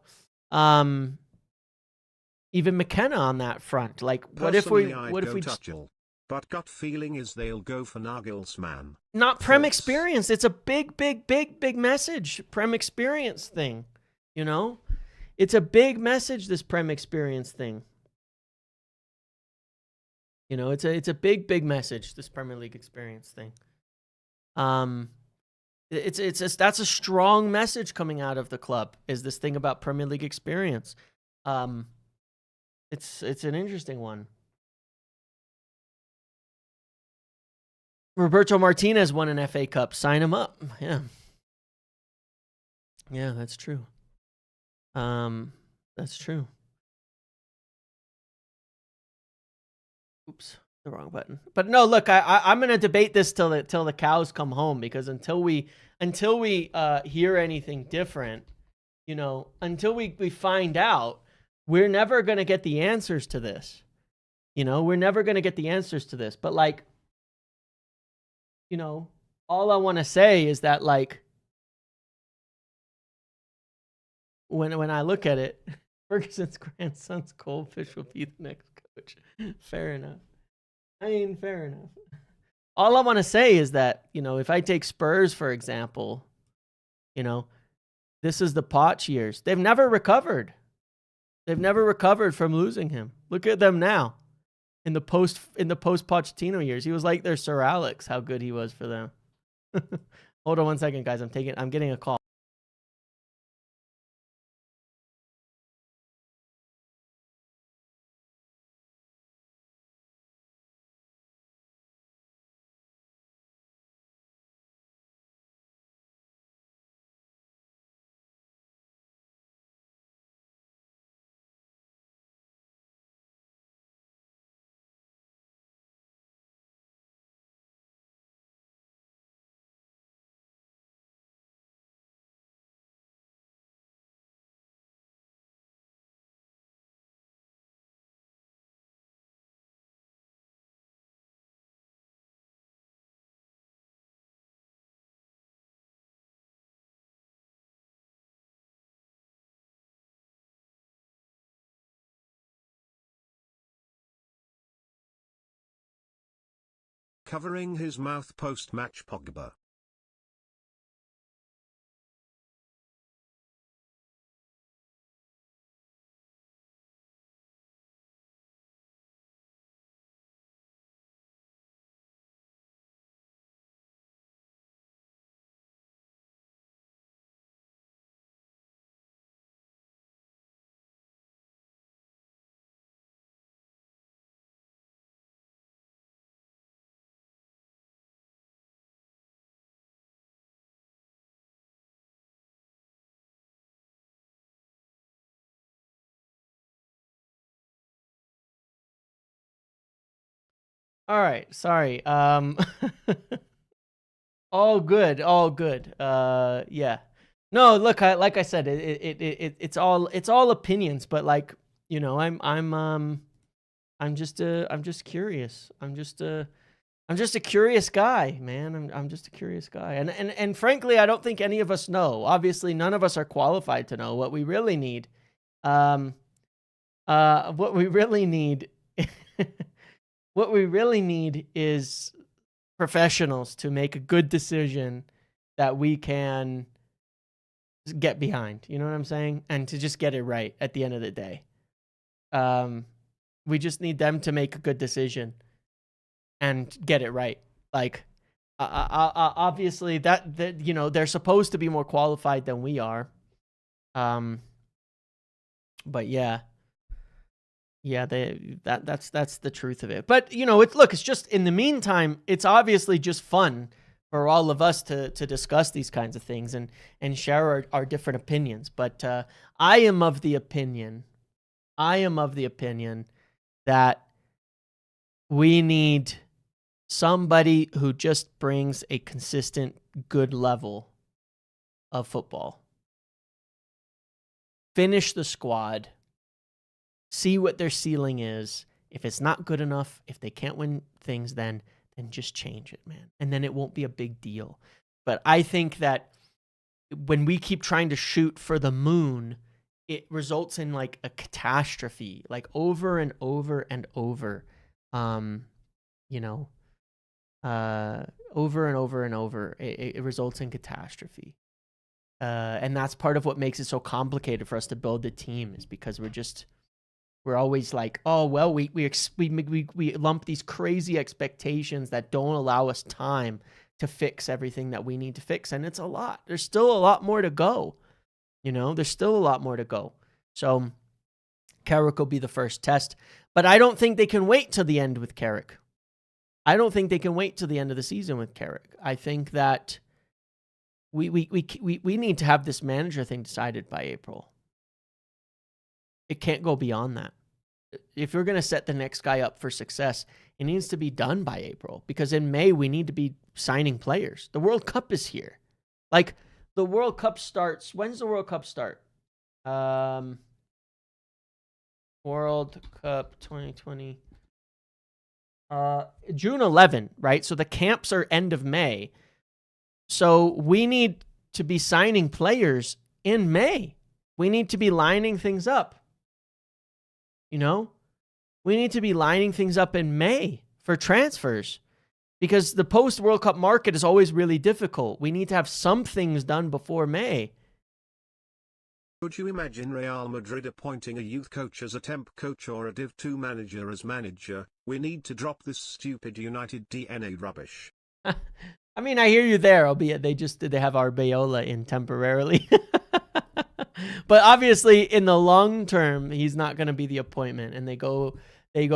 even McKenna on that front. Like, what if we but gut feeling is they'll go for Nagelsmann. Not Prem experience. It's a big message. Prem experience thing. It's a big message, this Prem experience thing. It's a big message, this Premier League experience thing. That's a strong message coming out of the club, is this thing about Premier League experience. It's an interesting one. Roberto Martinez won an FA Cup. Sign him up. Yeah. Yeah, that's true. That's true. Oops, the wrong button. But no, look, I'm gonna debate this till the cows come home, because until we hear anything different, until we find out, we're never gonna get the answers to this. We're never gonna get the answers to this. But like, all I want to say is that, like, when I look at it, Ferguson's grandson's goldfish will be the next coach. Fair enough. Fair enough. All I want to say is that, if I take Spurs, for example, this is the Poch years. They've never recovered. They've never recovered from losing him. Look at them now. In the post Pochettino years, he was like their Sir Alex, how good he was for them. Hold on one second, guys. I'm getting a call. Covering his mouth post-match Pogba. All right, sorry. All good, all good. Yeah. No, look, like I said, it's all opinions, but like, I'm just curious. I'm just a curious guy, man. I'm just a curious guy. And frankly, I don't think any of us know. Obviously, none of us are qualified to know what we really need. What we really need what we really need is professionals to make a good decision that we can get behind. You know what I'm saying? And to just get it right at the end of the day. We just need them to make a good decision and get it right. Like, obviously that they're supposed to be more qualified than we are. But yeah, that's the truth of it. But it's just, in the meantime, it's obviously just fun for all of us to discuss these kinds of things and share our different opinions. But I am of the opinion that we need somebody who just brings a consistent, good level of football. Finish the squad. See what their ceiling is. If it's not good enough, if they can't win things, then just change it, man. And then it won't be a big deal. But I think that when we keep trying to shoot for the moon, it results in like a catastrophe, like over and over and over. Over and over and over, it results in catastrophe. And that's part of what makes it so complicated for us to build a team, is because we're always like, oh, well, we lump these crazy expectations that don't allow us time to fix everything that we need to fix. And it's a lot. There's still a lot more to go. There's still a lot more to go. So Carrick will be the first test, but I don't think they can wait till the end with Carrick. I don't think they can wait till the end of the season with Carrick. I think that we need to have this manager thing decided by April. It can't go beyond that. If you're going to set the next guy up for success, it needs to be done by April, because in May we need to be signing players. The World Cup is here. Like, the World Cup starts. When's the World Cup start? World Cup 2020. June 11, right? So the camps are end of May. So we need to be signing players in May. We need to be lining things up. You know? We need to be lining things up in May for transfers, because the post-World Cup market is always really difficult. We need to have some things done before May. Could you imagine Real Madrid appointing a youth coach as a temp coach or a Div 2 manager as manager? We need to drop this stupid United DNA rubbish. I mean, I hear you there, albeit they have Arbeloa in temporarily. But obviously, in the long term, he's not going to be the appointment, and they go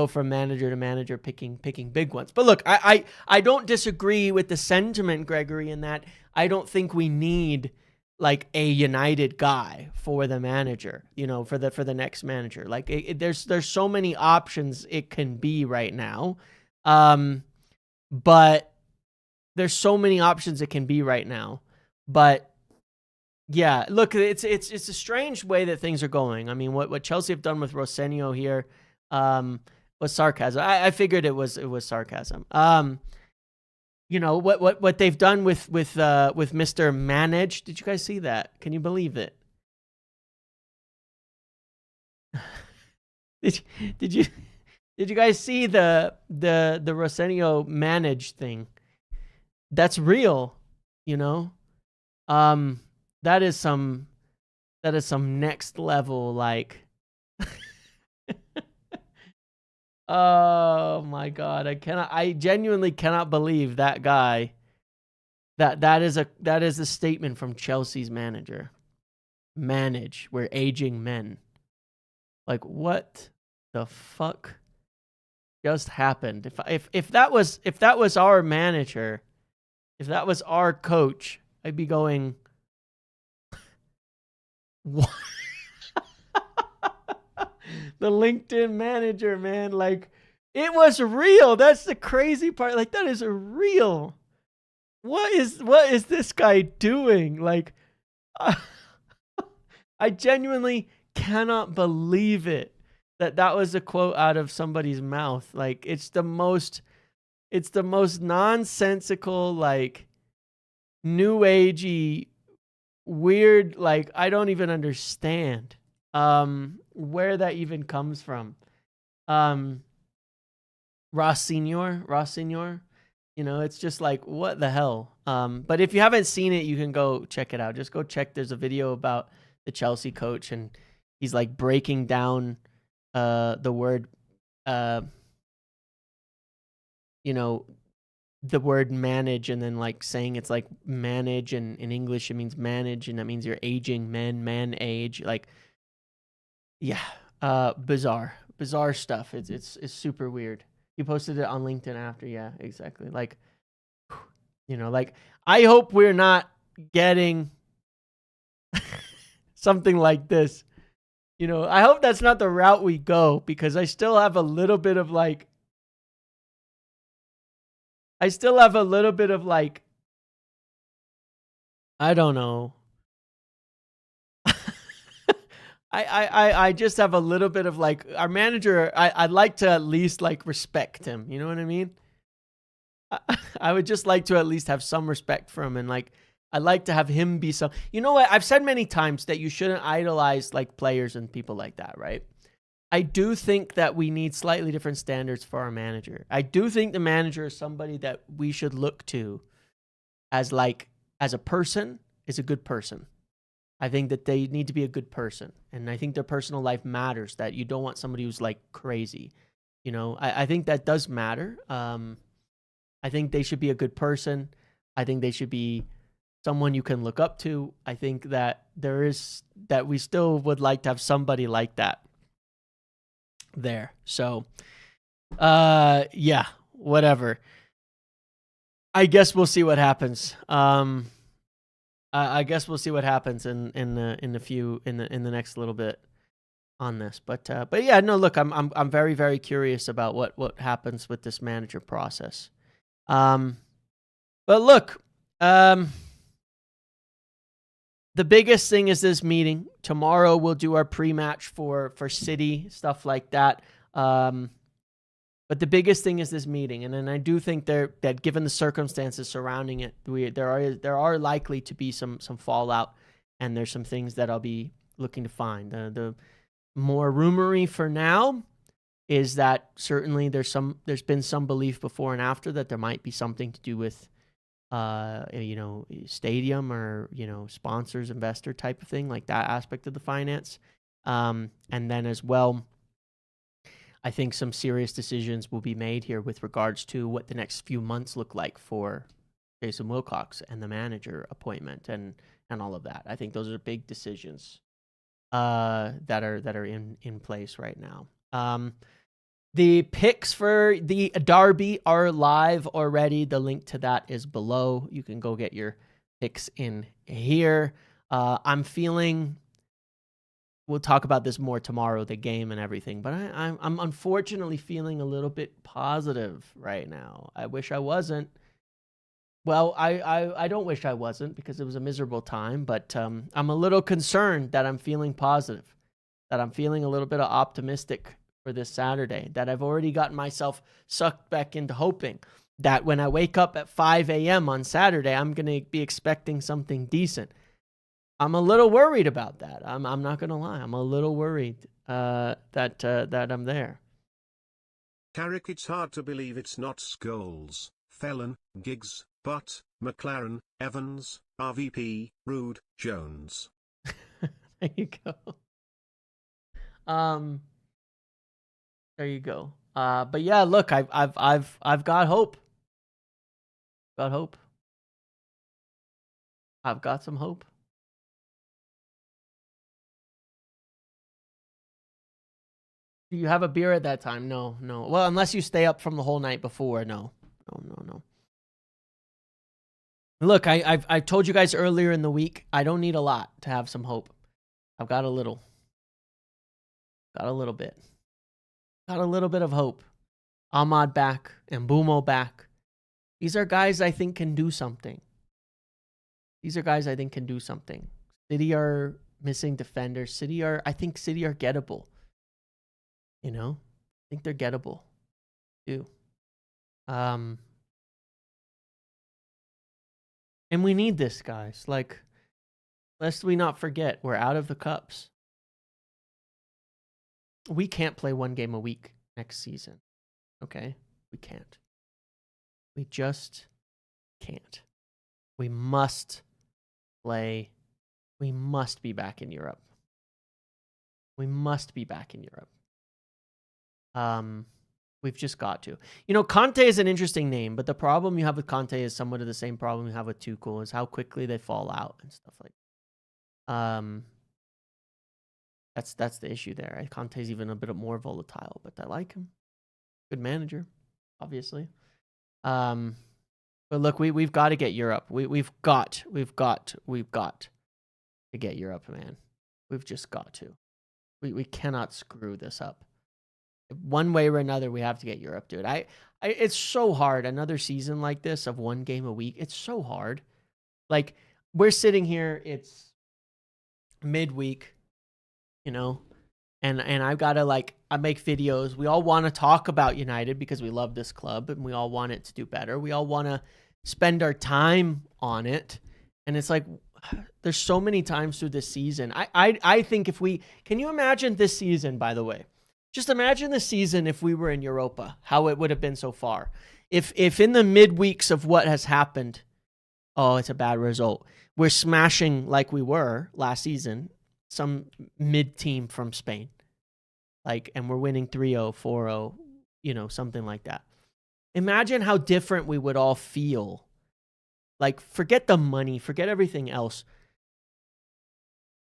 from manager to manager, picking big ones. But look, I don't disagree with the sentiment, Gregory, in that I don't think we need like a United guy for the manager, you know, for the next manager. Like, there's so many options it can be right now, but there's so many options it can be right now, but. Yeah, look, it's a strange way that things are going. I mean, what Chelsea have done with Rosenio here was sarcasm. I figured it was sarcasm. You know, what they've done with Mr. Manage. Did you guys see that? Can you believe it? Did you guys see the Rosenio Manage thing? That's real, you know? That is some next level, like, oh my God, I genuinely cannot believe that guy, that is a statement from Chelsea's manager. Manage, we're aging men. Like, what the fuck just happened? If that was our manager, if that was our coach, I'd be going, what? The LinkedIn manager, man, like, it was real. That's the crazy part. Like, that is real. What is this guy doing? Like, I genuinely cannot believe it that was a quote out of somebody's mouth. Like, it's the most nonsensical, like, new agey, weird, like, I don't even understand where that even comes from. Ross Senior, you know, it's just like, what the hell? But if you haven't seen it, you can go check it out. Just go check. There's a video about the Chelsea coach, and he's like breaking down the word, you know, the word manage, and then like saying it's like manage, and in English it means manage, and that means you're aging men, man age. Like, yeah, bizarre stuff. It's super weird. He posted it on LinkedIn after. Yeah, exactly. Like, you know, like, I hope we're not getting something like this. You know, I hope that's not the route we go, because I still have a little bit of like, I don't know. I just have a little bit of like, our manager, I'd like to at least like respect him. You know what I mean? I would just like to at least have some respect for him, and like, I'd like to have him be some, you know what? I've said many times that you shouldn't idolize like players and people like that, right? I do think that we need slightly different standards for our manager. I do think the manager is somebody that we should look to as like, as a person, is a good person. I think that they need to be a good person. And I think their personal life matters, that you don't want somebody who's like crazy. You know, I think that does matter. I think they should be a good person. I think they should be someone you can look up to. I think that we still would like to have somebody like that there. So, yeah, whatever. I guess we'll see what happens. I guess we'll see what happens in the next little bit on this. But yeah, no, look, I'm very, very curious about what happens with this manager process. But look, the biggest thing is this meeting. Tomorrow we'll do our pre-match for City, stuff like that. But the biggest thing is this meeting, and then I do think that given the circumstances surrounding it, there are likely to be some fallout, and there's some things that I'll be looking to find. The more rumory for now is that certainly there's been some belief before and after that there might be something to do with stadium or sponsors, investor type of thing, like that aspect of the finance, and then as well, I think some serious decisions will be made here with regards to what the next few months look like for Jason Wilcox and the manager appointment and all of that. I think those are big decisions that are in place right now. The picks for the Derby are live already. The link to that is below. You can go get your picks in here. I'm feeling... We'll talk about this more tomorrow, the game and everything. But I'm unfortunately feeling a little bit positive right now. I wish I wasn't. Well, I don't wish I wasn't because it was a miserable time. But I'm a little concerned that I'm feeling positive, that I'm feeling a little bit of optimistic for this Saturday, that I've already gotten myself sucked back into hoping that when I wake up at 5 a.m. on Saturday, I'm going to be expecting something decent. I'm a little worried about that. I'm not going to lie. I'm a little worried that I'm there. Carrick, it's hard to believe it's not Scholes, Felon, Giggs, Butt, McLaren, Evans, RVP, Rude, Jones. There you go. There you go. But yeah, look, I've got hope. Got hope. I've got some hope. Do you have a beer at that time? No. Well, unless you stay up from the whole night before. No. Look, I told you guys earlier in the week, I don't need a lot to have some hope. I've got a little. Got a little bit. Got a little bit of hope. Ahmad back and Mbumo back. These are guys I think can do something. City are missing defenders. I think City are gettable. I think they're gettable too. And we need this, guys. Like, lest we not forget, we're out of the cups. We can't play one game a week next season. Okay? We can't. We just can't. We must play. We must be back in Europe. We've just got to. Conte is an interesting name, but the problem you have with Conte is somewhat of the same problem you have with Tuchel, is how quickly they fall out and stuff like that. That's the issue there. Conte's even a bit more volatile, but I like him. Good manager, obviously. But look, we've got to get Europe. We've got to get Europe, man. We've just got to. We cannot screw this up. One way or another, we have to get Europe, dude. It's so hard. Another season like this of one game a week, it's so hard. Like, we're sitting here, it's midweek, and I've got to, I make videos. We all want to talk about United because we love this club and we all want it to do better. We all want to spend our time on it. And it's like, there's so many times through this season. I think can you imagine this season, by the way? Just imagine the season if we were in Europa, how it would have been so far. If in the midweeks of what has happened, oh, it's a bad result. We're smashing like we were last season, some mid-team from Spain. And we're winning 3-0, 4-0, something like that. Imagine how different we would all feel. Forget the money, forget everything else.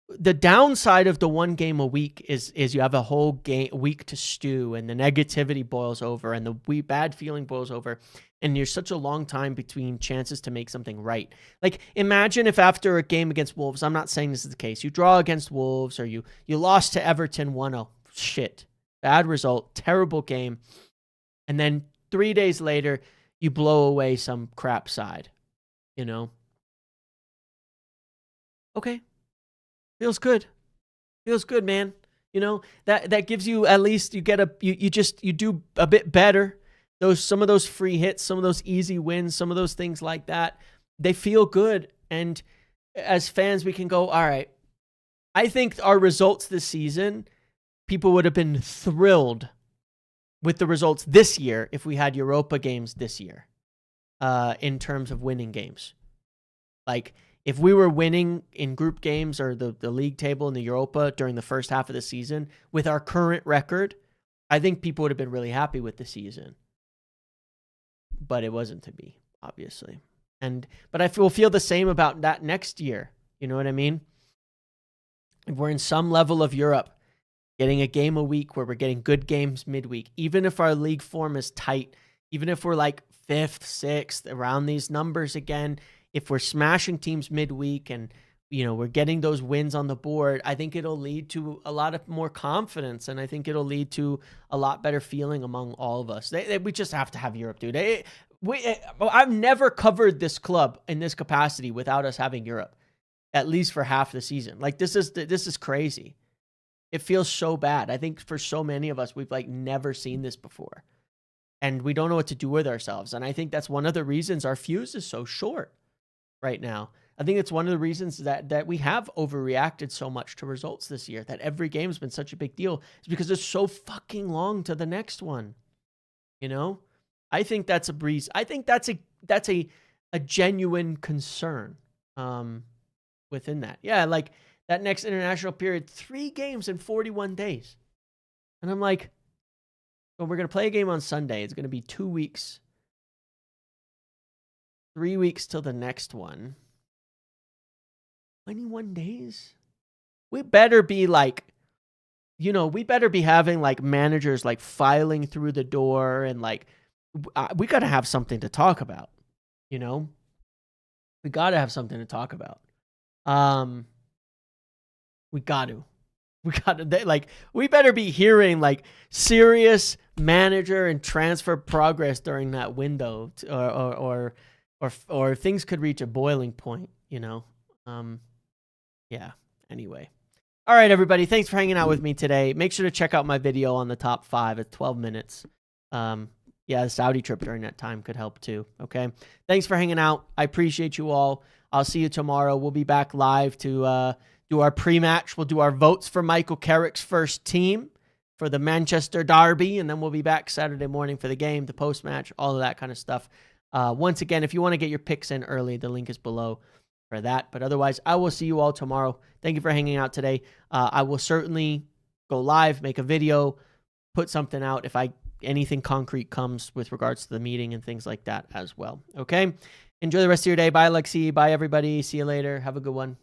the downside of the one game a week is you have a whole week to stew, and the negativity boils over, and the bad feeling boils over, and there's such a long time between chances to make something right. Like, imagine if after a game against Wolves, I'm not saying this is the case, you draw against Wolves, or you lost to Everton 1-0. Shit. Bad result. Terrible game. And then 3 days later, you blow away some crap side. You know? Okay. Feels good. Feels good, man. You know, that gives you, at least you get you do a bit better. Some of those free hits, some of those easy wins, some of those things like that, they feel good. And as fans, we can go, all right, I think our results this season, people would have been thrilled with the results this year if we had Europa games this year, in terms of winning games. Like, if we were winning in group games or the league table in the Europa during the first half of the season with our current record, I think people would have been really happy with the season. But it wasn't to be, obviously. But I will feel the same about that next year. You know what I mean? If we're in some level of Europe, getting a game a week where we're getting good games midweek, even if our league form is tight, even if we're like 5th, 6th, around these numbers again, if we're smashing teams midweek and, you know, we're getting those wins on the board, I think it'll lead to a lot of more confidence, and I think it'll lead to a lot better feeling among all of us. We just have to have Europe, dude. I've never covered this club in this capacity without us having Europe, at least for half the season. Like, this is crazy. It feels so bad. I think for so many of us, we've like never seen this before, and we don't know what to do with ourselves. And I think that's one of the reasons our fuse is so short right now. I think it's one of the reasons that we have overreacted so much to results this year, that every game's been such a big deal, is because it's so fucking long to the next one. You know? I think that's a breeze. I think that's a genuine concern within that. Yeah, like that next international period, 3 games in 41 days. And I'm like, well, we're going to play a game on Sunday. It's going to be 2 weeks. 3 weeks till the next one. 21 days? We better be like, you know, we better be having like managers like filing through the door, and like, we got to have something to talk about, you know? We got to have something to talk about. We better be hearing like serious manager and transfer progress during that window, or things could reach a boiling point, you know? Yeah, anyway. All right, everybody. Thanks for hanging out with me today. Make sure to check out my video on the top 5 at 12 minutes. Yeah, the Saudi trip during that time could help too, okay? Thanks for hanging out. I appreciate you all. I'll see you tomorrow. We'll be back live to do our pre-match. We'll do our votes for Michael Carrick's first team for the Manchester Derby, and then we'll be back Saturday morning for the game, the post-match, all of that kind of stuff. Once again, if you want to get your picks in early, the link is below for that. But otherwise, I will see you all tomorrow. Thank you for hanging out today. I will certainly go live, make a video, put something out if anything concrete comes with regards to the meeting and things like that as well. Okay? Enjoy the rest of your day. Bye, Lexi. Bye, everybody. See you later. Have a good one.